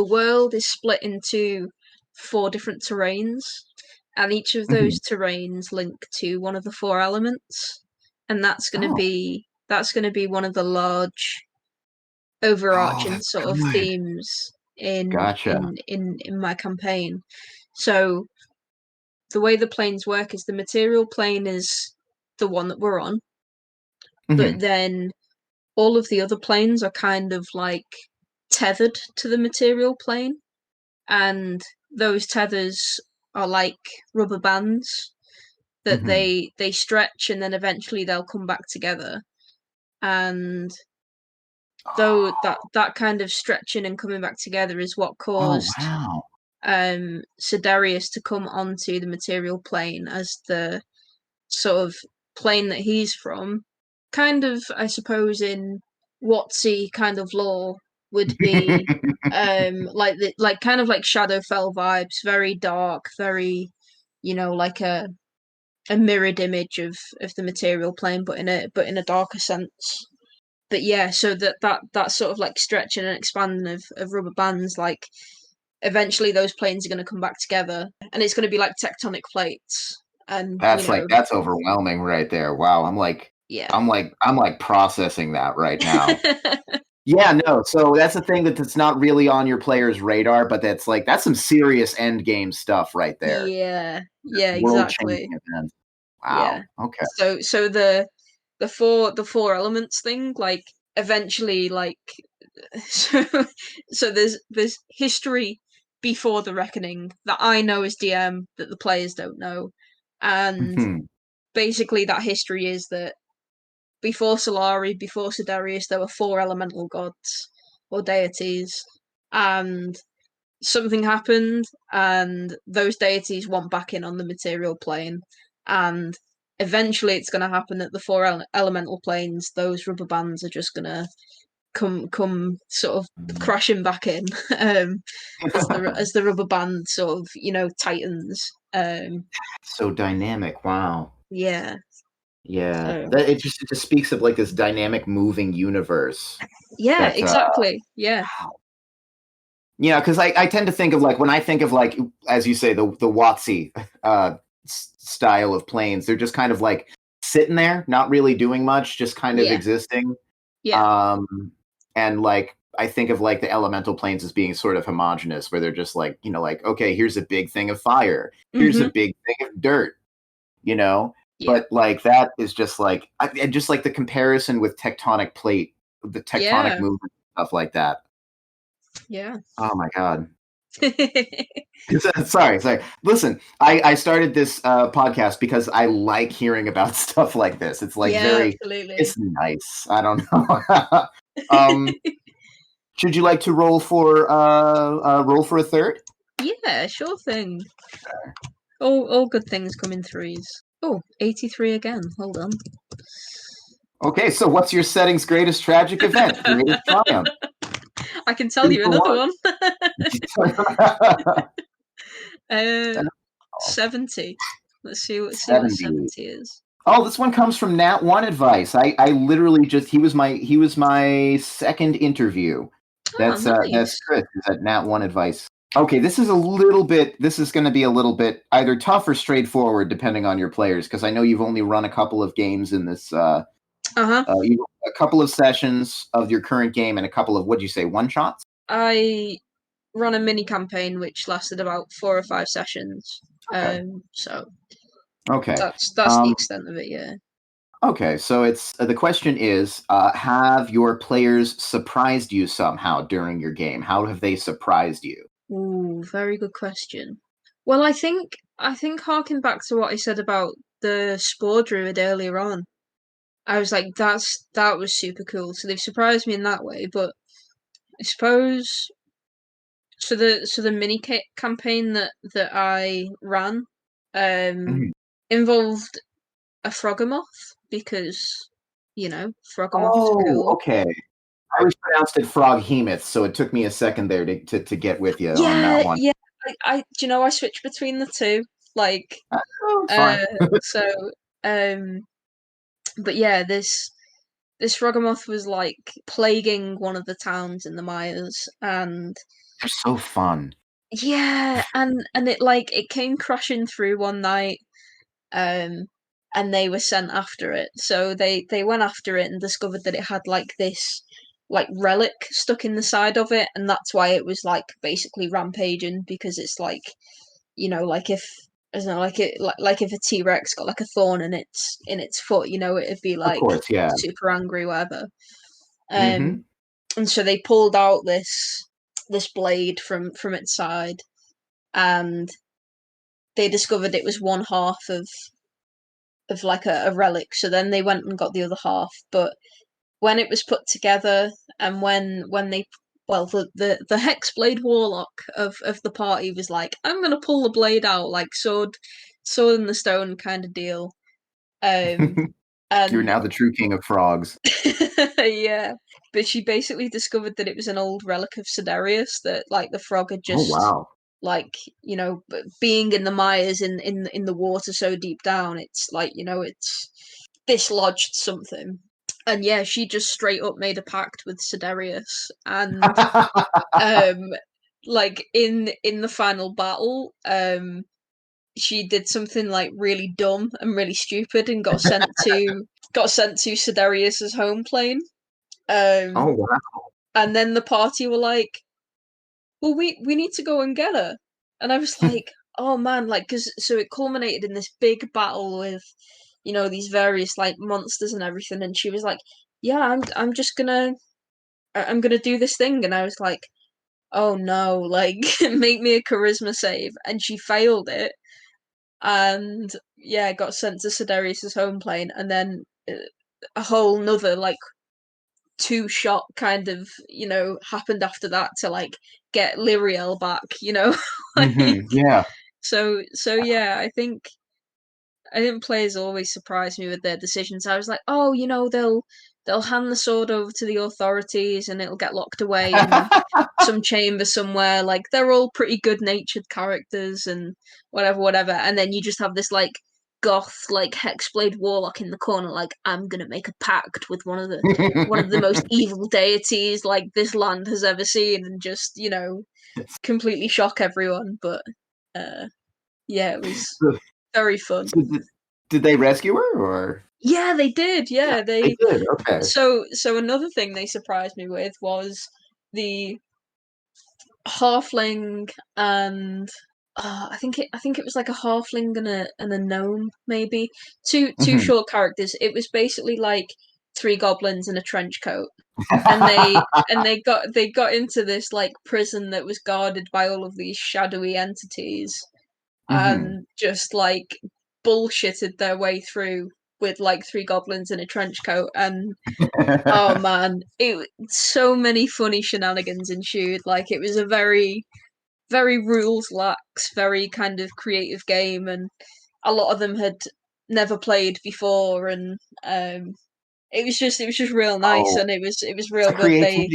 world is split into 4 different terrains, and each of those Mhm. terrains link to one of the 4 elements, and Oh, that's gonna be one of the large oh, overarching that's sort of good. themes Gotcha. in my campaign. So the way the planes work is the material plane is the one that we're on, but Mhm. then all of the other planes are kind of like tethered to the material plane, and those tethers are like rubber bands that Mhm. they stretch and then eventually they'll come back together. And though that kind of stretching and coming back together is what Oh, caused wow. Sidarius to come onto the material plane as the sort of plane that he's from. Kind of, I suppose, in Watsy kind of lore would be like kind of like Shadowfell vibes, very dark, very, like a mirrored image of the material plane, but in a darker sense. But yeah, so that sort of like stretching and expanding of rubber bands, like eventually those planes are going to come back together, and it's going to be like tectonic plates, and That's overwhelming right there. Wow. yeah. I'm like processing that right now. Yeah, no. So that's the thing that's not really on your player's radar, but that's some serious end game stuff right there. Yeah, yeah, World changing exactly. events. Yeah. Wow. Okay. So the four elements thing, like eventually, like so so there's history before the reckoning that I know as DM that the players don't know, and Mhm. basically that history is that before Solari, before Sidarius, there were 4 elemental gods or deities, and something happened, and those deities want back in on the material plane, and eventually it's going to happen that the 4 elemental planes, those rubber bands are just going to come sort of crashing back in, as the rubber band sort of tightens. So dynamic. Wow. Yeah. Yeah. So It just speaks of like this dynamic moving universe yeah, that exactly. Yeah. wow. Yeah, because I tend to think of like when I think of like as you say the WotC style of planes, they're just kind of like sitting there, not really doing much, just kind of Yeah. existing. Yeah. Um, and like I think of like the elemental planes as being sort of homogenous, where they're just like like okay, here's a big thing of fire, here's a Mhm. big thing of dirt, you know. Yeah. But like that is just like and just like the comparison with tectonic plate, the tectonic Yeah. movement, stuff like that. Yeah. Oh my god. Sorry. Listen, I started this podcast because I like hearing about stuff like this. It's like Yeah, it's absolutely. nice. I don't know. um, should you like to roll for a third? Yeah, sure thing. All good things come in threes. Oh, 83 again. Hold on. Okay, so what's your setting's greatest tragic event? Greatest triumph. I can tell Two you for another one. one. 70. Let's see what 70. 70 is. Oh, this one comes from Nat One Advice. I literally just he was my second interview. Oh, That's nice. Chris is at Nat One Advice. Okay, this is going to be a little bit either tough or straightforward depending on your players because I know you've only run a couple of games in this Uh-huh. a couple of sessions of your current game and a couple of what'd you say, one shots? I ran a mini campaign which lasted about 4 or 5 sessions. Okay. So Okay. that's the Um extent of it, yeah. okay, so it's the question is have your players surprised you somehow during your game? How have they surprised you? Ooh, very good question. Well, I think harking back to what I said about the spore druid earlier on, I was like, that was super cool. So they've surprised me in that way. But I suppose so the campaign that I ran um Mhm. involved a Froggermoth because Froggermoths are Oh, cool. okay. I always pronounced it frog hemoth, so it took me a second there to get with you on that Yeah, one. yeah. I switch between the two, like, Oh, it's fine. uh, so, um, but yeah, this Ragamuff was like plaguing one of the towns in the Myers, and They're so fun. yeah, and it came crashing through one night, um, and they were sent after it. So they went after it and discovered that it had like this like relic stuck in the side of it, and that's why it was like basically rampaging, because it's like, like if I don't know, like if a T Rex got like a thorn in its foot, it'd be Of like course, yeah. super angry, whatever. Mm-hmm. And so they pulled out this blade from its side, and they discovered it was one half of like a relic. So then they went and got the other half. But when it was put together, and when they well the Hexblade Warlock of the party was like, I'm gonna pull the blade out, like sword in the stone kind of deal. Um You're and now the true king of frogs. yeah. But she basically discovered that it was an old relic of Sidarius, that like the frog had Oh, just, wow. like, being in the mires in the water so deep down, it's like, it's dislodged something. And yeah, she just straight up made a pact with Sidarius, and um like in the final battle, she did something like really dumb and really stupid, and got sent to Sidarius's home plane. Oh, Um wow. and then the party were like, well, we need to go and get her. And I was like, oh man, like, because so it culminated in this big battle with, these various like monsters and everything. And she was like, yeah, I'm just I'm gonna do this thing. And I was like, oh no, like, make me a charisma save. And she failed it, and yeah, got sent to Sidarius's home plane. And then a whole nother like two shot kind of, happened after that to like get Lyriel back, like, Yeah. so yeah, I think players always surprise me with their decisions. I was like, oh, they'll hand the sword over to the authorities and it'll get locked away in some chamber somewhere. Like, they're all pretty good natured characters and whatever, whatever. And then you just have this like goth, like hexblade warlock in the corner, like, I'm gonna make a pact with one of the most evil deities like this land has ever seen, and just, completely shock everyone. But uh yeah, it was So, very fun. so did they rescue her or? Yeah, they did. Yeah, Yeah, they they. did. Okay. So another thing they surprised me with was the halfling, and I think it was like a halfling and a gnome, maybe two Mhm. short characters. It was basically like three goblins in a trench coat, and they got into this like prison that was guarded by all of these shadowy entities, Mhm. and just like bullshitted their way through with like three goblins in a trench coat. And oh man, it so many funny shenanigans ensued. Like, it was a very, very rules lax, very kind of creative game, and a lot of them had never played before, and it was just real nice, Oh, and it was it's real good. They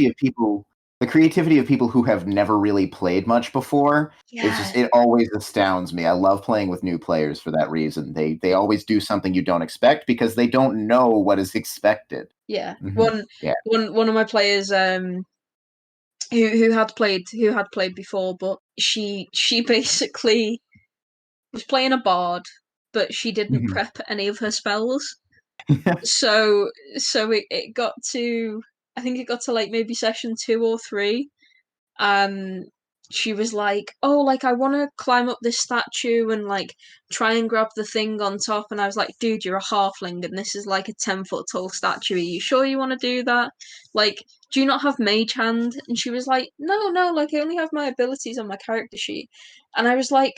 the creativity of people who have never really played much before. Yeah, It always astounds me. I love playing with new players for that reason. They always do something you don't expect because they don't know what is expected. yeah. Mhm. One Yeah. one of my players, who had played before, but she basically was playing a bard, but she didn't Mhm. prep any of her spells. So it got to, I think it got to like maybe session 2 or 3, and she was like, "Oh, like, I want to climb up this statue and like try and grab the thing on top." And I was like, "Dude, you're a halfling, and this is like a 10 foot tall statue. Are you sure you want to do that? Like, do you not have mage hand?" And she was like, "No, no, like, I only have my abilities on my character sheet." And I was like,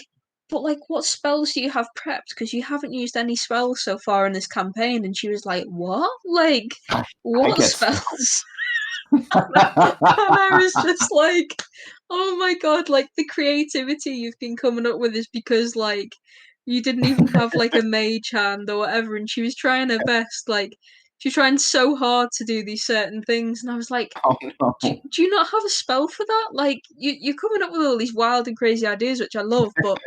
"But like, what spells do you have prepped? Because you haven't used any spells so far in this campaign." And she was like, "What? Like, I what get spelled. spells?" And I was just like, oh my god, like, the creativity you've been coming up with is because, like, you didn't even have like a mage hand or whatever, and she was trying her best. Like, she's trying so hard to do these certain things, and I was like, Oh no. do you not have a spell for that? Like, you're coming up with all these wild and crazy ideas, which I love, but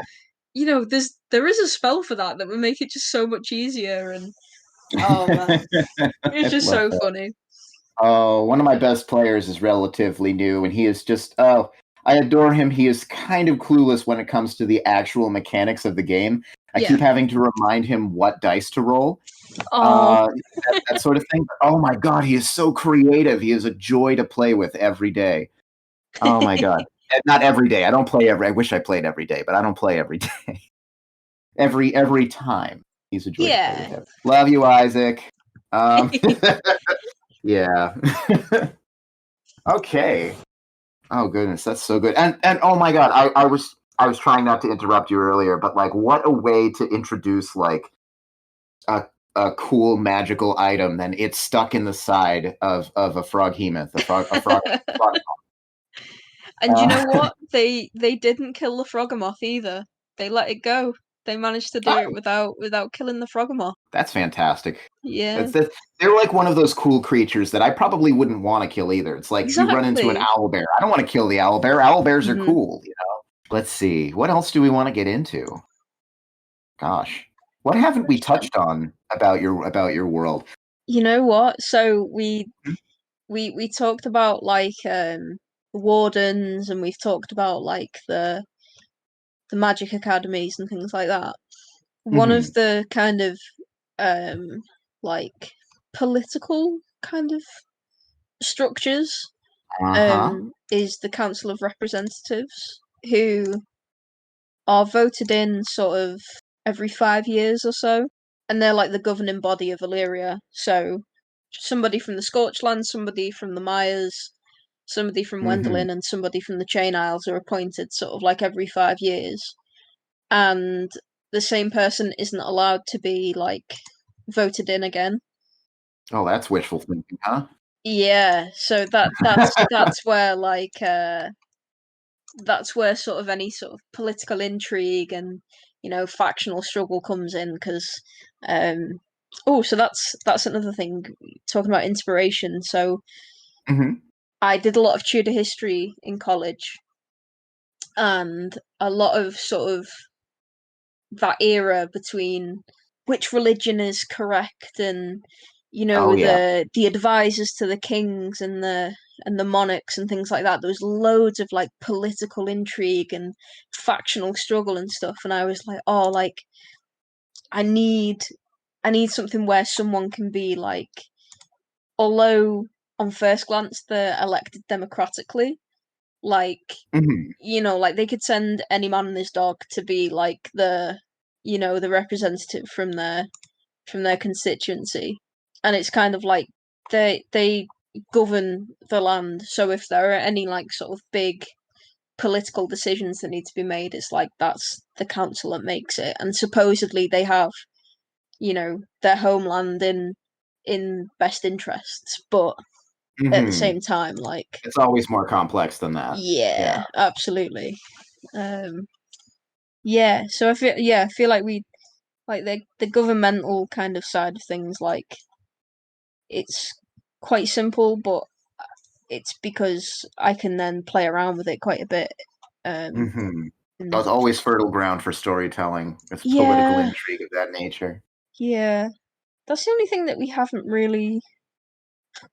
there is a spell for that would make it just so much easier. And oh man, it's I just love so that. funny. Oh, one of my best players is relatively new, and he is just, oh, I adore him. He is kind of clueless when it comes to the actual mechanics of the game. I Yeah. keep having to remind him what dice to roll, Oh, that sort of thing. Oh my God, he is so creative. He is a joy to play with every day. Oh my God. Not every day. I don't play I wish I played every day, but I don't play every day. Every time. He's a joy to play with. yeah. Love you, Isaac. Um, yeah. Okay. Oh goodness, that's so good. And oh my God, I was trying not to interrupt you earlier, but like, what a way to introduce like a a cool magical item than it's stuck in the side of a froghemoth, a frog. And you know what? They didn't kill the Froggermoth either. They let it go. They managed to do it without killing the Froggermoth. That's fantastic. Yeah, They're like one of those cool creatures that I probably wouldn't want to kill either. It's like you run into an exactly. owl bear. I don't want to kill the owl bear. Owl bears are Hmm. cool, you know. Let's see. What else do we want to get into? Gosh. What haven't we touched on about your world? You know what? So we talked about like wardens, and we've talked about like the magic academies and things like that. One of Mm-hmm. the kind of um like political kind of structures Uh-huh. is the Council of Representatives, who are voted in sort of every 5 years or so, and they're like the governing body of Illyria. So somebody from the Scorch land, somebody from the Myers, somebody from Mm-hmm. Wendelin, and somebody from the Chain Isles are appointed sort of like every 5 years, and the same person isn't allowed to be like voted in again. Oh, that's wishful thinking, huh? Yeah, so that's where like that's where sort of any sort of political intrigue and factional struggle comes in, because um so that's another thing, talking about inspiration. So Mm-hmm. I did a lot of Tudor history in college, and a lot of sort of that era between which religion is correct, and Oh yeah. the advisors to the kings and the monarchs and things like that. There was loads of like political intrigue and factional struggle and stuff, and I was like, oh, like I need I need something where someone can be like, although on first glance they're elected democratically, like Mm-hmm. like they could send any man and his dog to be like the representative from their constituency, and it's kind of like they govern the land. So if there are any like sort of big political decisions that need to be made, it's like that's the council that makes it, and supposedly they have their homeland in best interests, but at the Mm-hmm. same time, like, It's always more complex than that. Yeah. yeah, absolutely. um yeah, so I feel like we like the governmental kind of side of things, like it's quite simple, but it's because I can then play around with it quite a bit. Um, Mm-hmm. So and it's always fertile ground for storytelling with political yeah, intrigue of that nature. yeah, that's the only thing that we haven't really.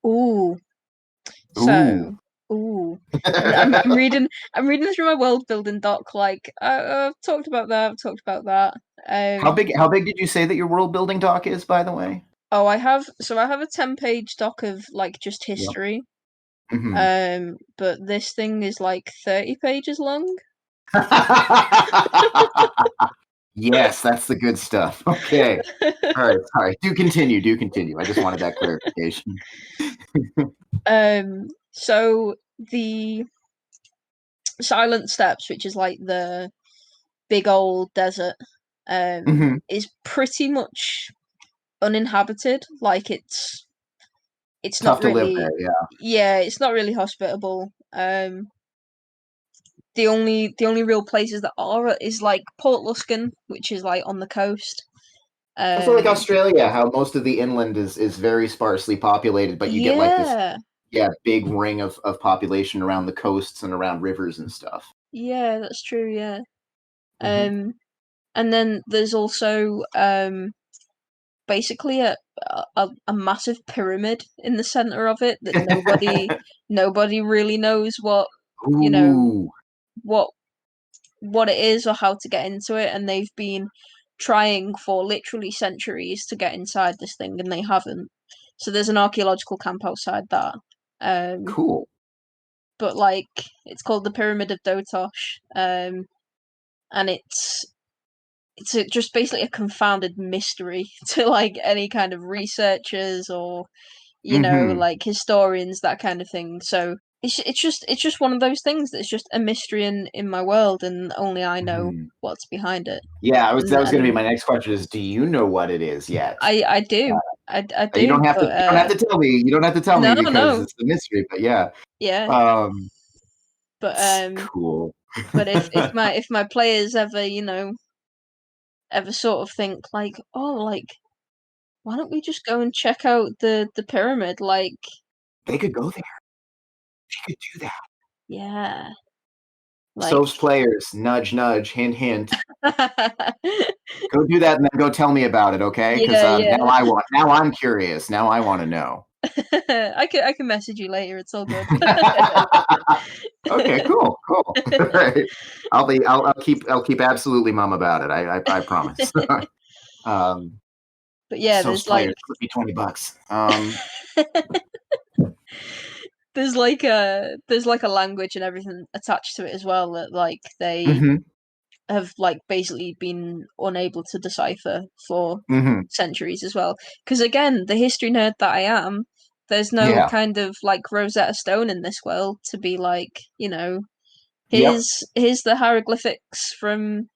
Ooh, Ooh. so ooh, I'm reading through my world building doc. Like I've talked about that. I've talked about that. How Um, big how big did you say that your world building doc is, by the way? oh, I have a 10-page doc of like just Yep. history. Mm-hmm. But this thing is like 30 pages long. Yes, that's the good stuff. Okay. All right. Sorry. Do continue. Do continue. I just wanted that clarification. So the Silent Steppes, which is like the big old desert, Hmm. is pretty much uninhabited. Like it's not Tough to live really, there. Yeah. yeah, it's not really hospitable. The only real places that are is like Port Luscan, which is like on the coast. Also, like Um, Australia, how most of the inland is very sparsely populated, but you get like this, yeah, yeah, big ring of population around the coasts and around rivers and stuff. yeah, that's true. Yeah. Hmm. Um, and then there's also basically a massive pyramid in the center of it that nobody really knows you know Ooh. what what it is or how to get into it, and they've been trying for literally centuries to get inside this thing, and they haven't. So there's an archaeological camp outside that. Um, Cool. but like it's called the Pyramid of Dotosh, and just basically a confounded mystery to like any kind of researchers or Hmm. like historians, that kind of thing. So it's just one of those things that's just a mystery in my world, and only I know Hmm. what's behind it. Yeah, And that was going to be and my next question is, do you know what it is yet? I do. I You do, you don't have to tell me. You don't have to tell me no, because no. it's a mystery, but yeah. Yeah. Um, But cool. if my players ever, ever sort of think like, oh, like, why don't we just go and check out the pyramid? Like, They could go there. They could do that. yeah, like, Soph's players, nudge, nudge, hint, hint. Go do that and then go tell me about it, okay? Because yeah, yeah. now I'm curious. Now I want to know. I can message you later. It's all good. Okay, cool, cool. All right. I'll keep absolutely mum about it. I promise. um, But yeah, Soph's players, clip me $20. there's like a language and everything attached to it as well that like they Hmm. have like basically been unable to decipher for Hmm. centuries as well. Because again, the history nerd that I am, there's no Yeah. kind of like Rosetta Stone in this world to be like, Yep. here's the hieroglyphics from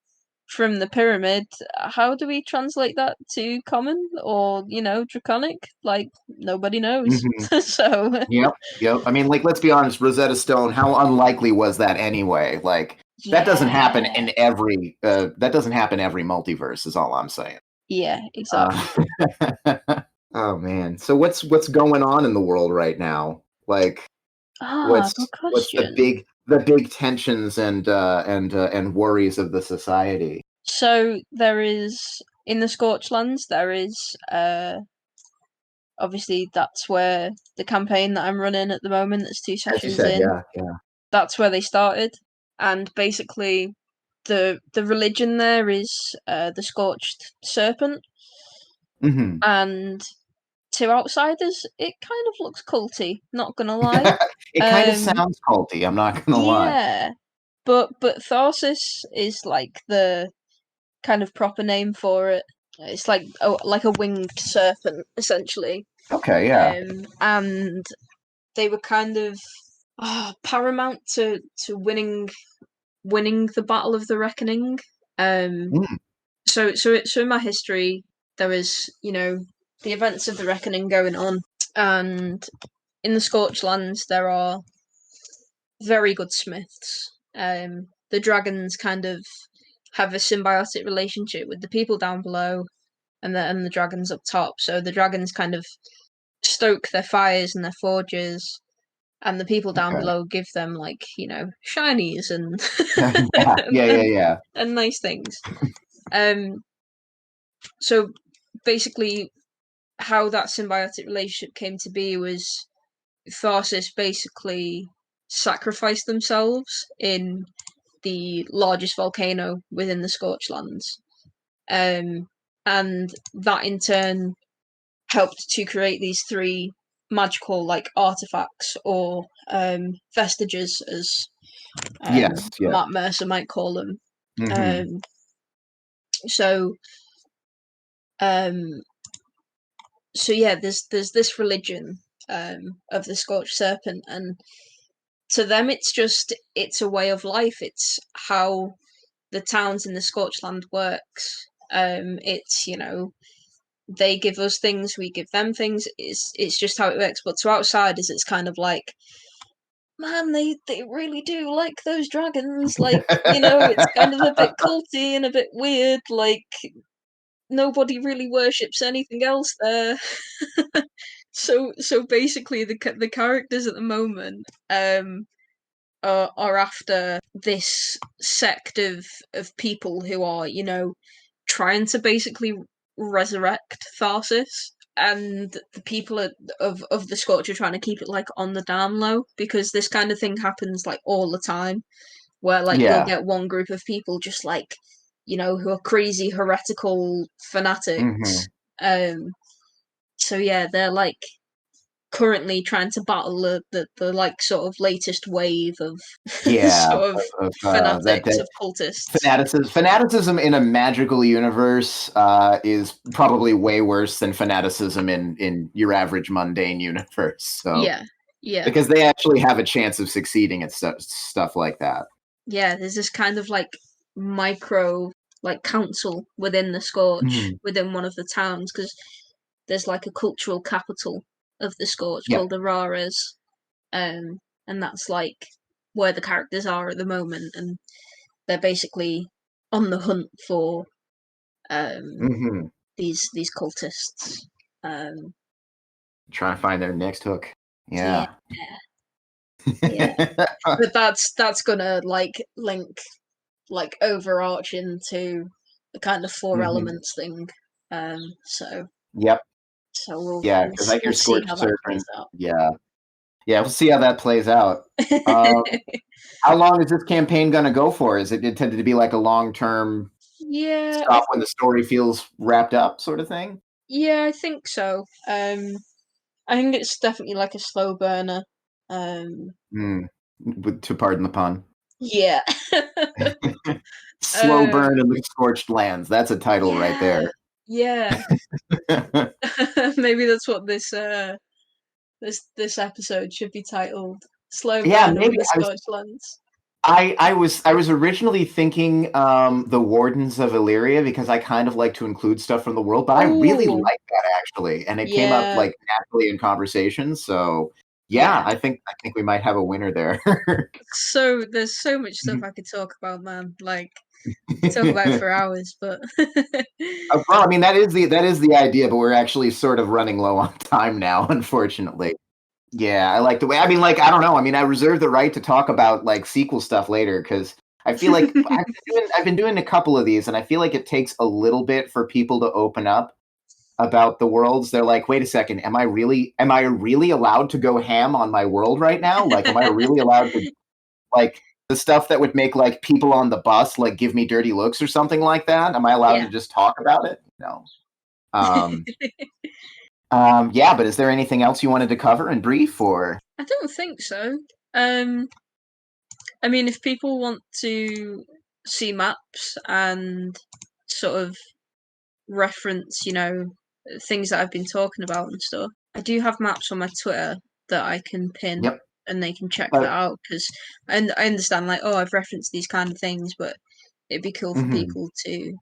the pyramid. How do we translate that to common or draconic? Like nobody knows. Hmm. So Yep. Yep. I mean, like, let's be honest, Rosetta Stone, how unlikely was that anyway? Like, yeah, that doesn't happen every multiverse, is all I'm saying. yeah, Uh, exactly. oh man. So what's going on in the world right now? Like, Good what's question. the big tensions and worries of the society? So there is in the Scorch lands. There is obviously that's where the campaign that I'm running at the moment. There's two As you sessions said, in. yeah, yeah. That's where they started, and basically the religion there is the Scorched Serpent, Hmm. and to outsiders it kind of looks culty. Not gonna lie. It kind of Um, sounds culty, I'm not gonna lie. yeah, but Tharsis is like the kind of proper name for it. It's like a winged serpent essentially. Okay, yeah. And they were kind of paramount to winning the Battle of the Reckoning. Um, Mm, so in my history, there was the events of the Reckoning going on, and in the Scorchlands there are very good smiths. The dragons kind of have a symbiotic relationship with the people down below, and the dragons up top. So the dragons kind of stoke their fires and their forges, and the people down okay. below give them like shinies and Yeah, and, yeah, yeah, and, yeah. and nice things. Um, so basically, how that symbiotic relationship came to be was Tharsis basically sacrificed themselves in the largest volcano within the Scorchlands, and that in turn helped to create these three magical like artifacts or vestiges, as Yes, yeah. Matt Mercer might call them. Hmm. Um, so um, so yeah, there's this religion of the Scorched Serpent, and to them it's a way of life. It's how the towns in the Scorchland works. It's they give us things, we give them things. It's just how it works. But to outsiders, it's kind of like, man, they really do like those dragons. Like, it's kind of a bit culty and a bit weird. Like, nobody really worships anything else there. So basically, the characters at the moment are after this sect of people who are, you know, trying to basically resurrect Tharsis, and the people of the Scorch are trying to keep it like on the down low, because this kind of thing happens like all the time, where like you'll Yeah. get one group of people just like, you know, who are crazy heretical fanatics. Um, so yeah, they're like currently trying to battle the like sort of latest wave of Yeah. sort of That fanatics of cultists. fanaticism in a magical universe is probably way worse than fanaticism in your average mundane universe. So Yeah, yeah, because they actually have a chance of succeeding at stuff like that. yeah. There's this kind of like micro like council within the Scorch, Mhm. within one of the towns, because there's like a cultural capital of the Scorch Yep. called Araras, and that's like where the characters are at the moment, and they're basically on the hunt for Hmm. these cultists. Um, Trying to find their next hook. yeah, Yeah. yeah, but that's gonna like link like overarching to the kind of four Hmm. elements thing. So Yep. we'll Yeah, we'll because like your we'll see Scorch how that plays Serpent. out. Yeah. Yeah, we'll see how that plays out. Um, how long is this campaign going to go for? Is it intended to be like a long-term Yeah, stop when the story feels wrapped up sort of thing? I think so. I think it's definitely like a slow burner. Um, Mm, to pardon the pun. yeah. Slow burn um, in the scorched lands. That's a title right yeah, there. yeah. Maybe that's what this episode should be titled: "Slow Yeah, Burn over maybe the Scorched Lands." I was originally thinking the Wardens of Illyria because I kind of like to include stuff from the world, but I really Oh, like that actually, and it came up yeah, like naturally in conversation. So yeah, yeah. I think we might have a winner there. So there's so much stuff I could talk about, man. Like talk about it for hours, but Well, I mean that is the idea, but we're actually sort of running low on time now, unfortunately. Yeah, I like the way. I mean, like I don't know. I mean, I reserve the right to talk about like sequel stuff later because I feel like I've been doing a couple of these, and I feel like it takes a little bit for people to open up about the worlds. They're like, wait a second, am I really allowed to go ham on my world right now? Like, am I really allowed to like the stuff that would make like people on the bus like give me dirty looks or something like that? Am I allowed yeah. to just talk about it? No. Um, yeah, but is there anything else you wanted to cover in brief or? I don't think so. Um, I mean, if people want to see maps and sort of reference, you know, things that I've been talking about and stuff, I do have maps on my Twitter that I can pin Yep. and they can check that Uh, out, because I understand like, oh, I've referenced these kind of things, but it'd be cool for mhm. people to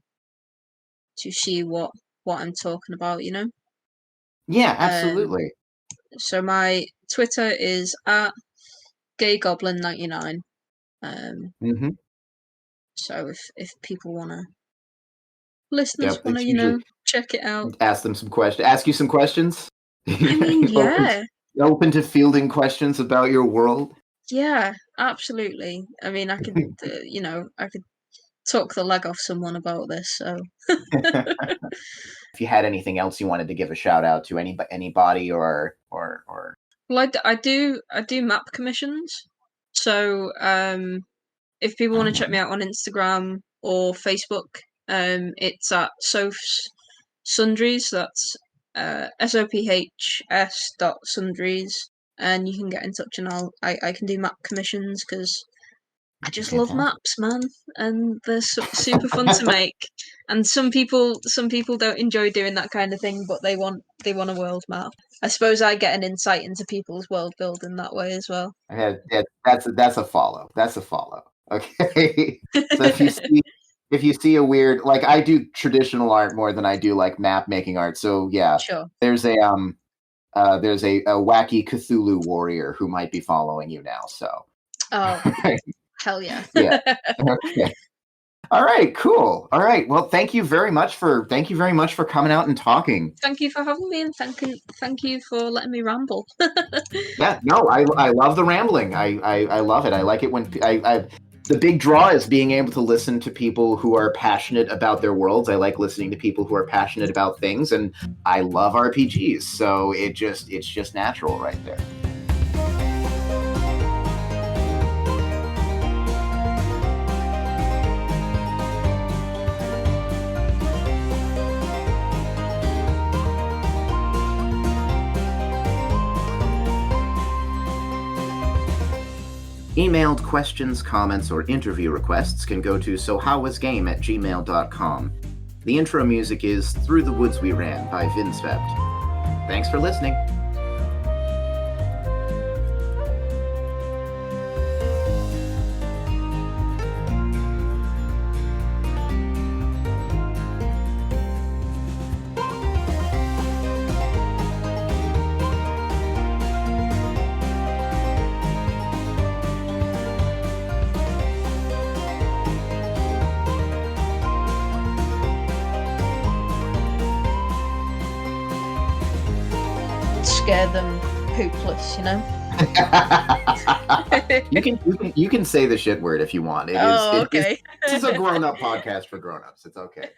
see what I'm talking about, you know. Yeah, Um, absolutely. so my Twitter is at gaygoblin99. Um, Hmm. so if people listeners Yep. wanna, It's you know, usually check it out. ask them some questions. Ask you some questions. I mean, open, yeah, open to fielding questions about your world. yeah, absolutely. I mean, I could, you know, I could talk the leg off someone about this. So, If you had anything else you wanted to give a shout out to anybody or well, I do map commissions. So, if people want to check me out on Instagram or Facebook, it's at Soph's Sundries. That's SOPHS.sundries, and you can get in touch, and I can do map commissions, because I just love fantastic. maps, man, and they're super fun to make. And some people don't enjoy doing that kind of thing, but they want a world map. I suppose I get an insight into people's world building that way as well. That's a follow. That's a follow. Okay. So if you see a weird like I do traditional art more than I do like map making art. So yeah, Sure. there's a wacky Cthulhu warrior who might be following you now. So Oh, hell yeah. yeah. Okay. All right, cool. All right. Well, thank you very much for coming out and talking. Thank you for having me, and thank you for letting me ramble. Yeah, no, I love the rambling. I love it. I like it when the big draw is being able to listen to people who are passionate about their worlds. I like listening to people who are passionate about things, and I love RPGs. So it's just natural right there. Emailed questions, comments, or interview requests can go to sohowwasgame@gmail.com. The intro music is Through the Woods We Ran by Vinsvept. Thanks for listening. Scare them hopeless, you know. You can say the shit word if you want. Okay. This is a grown-up podcast for grown-ups. It's okay.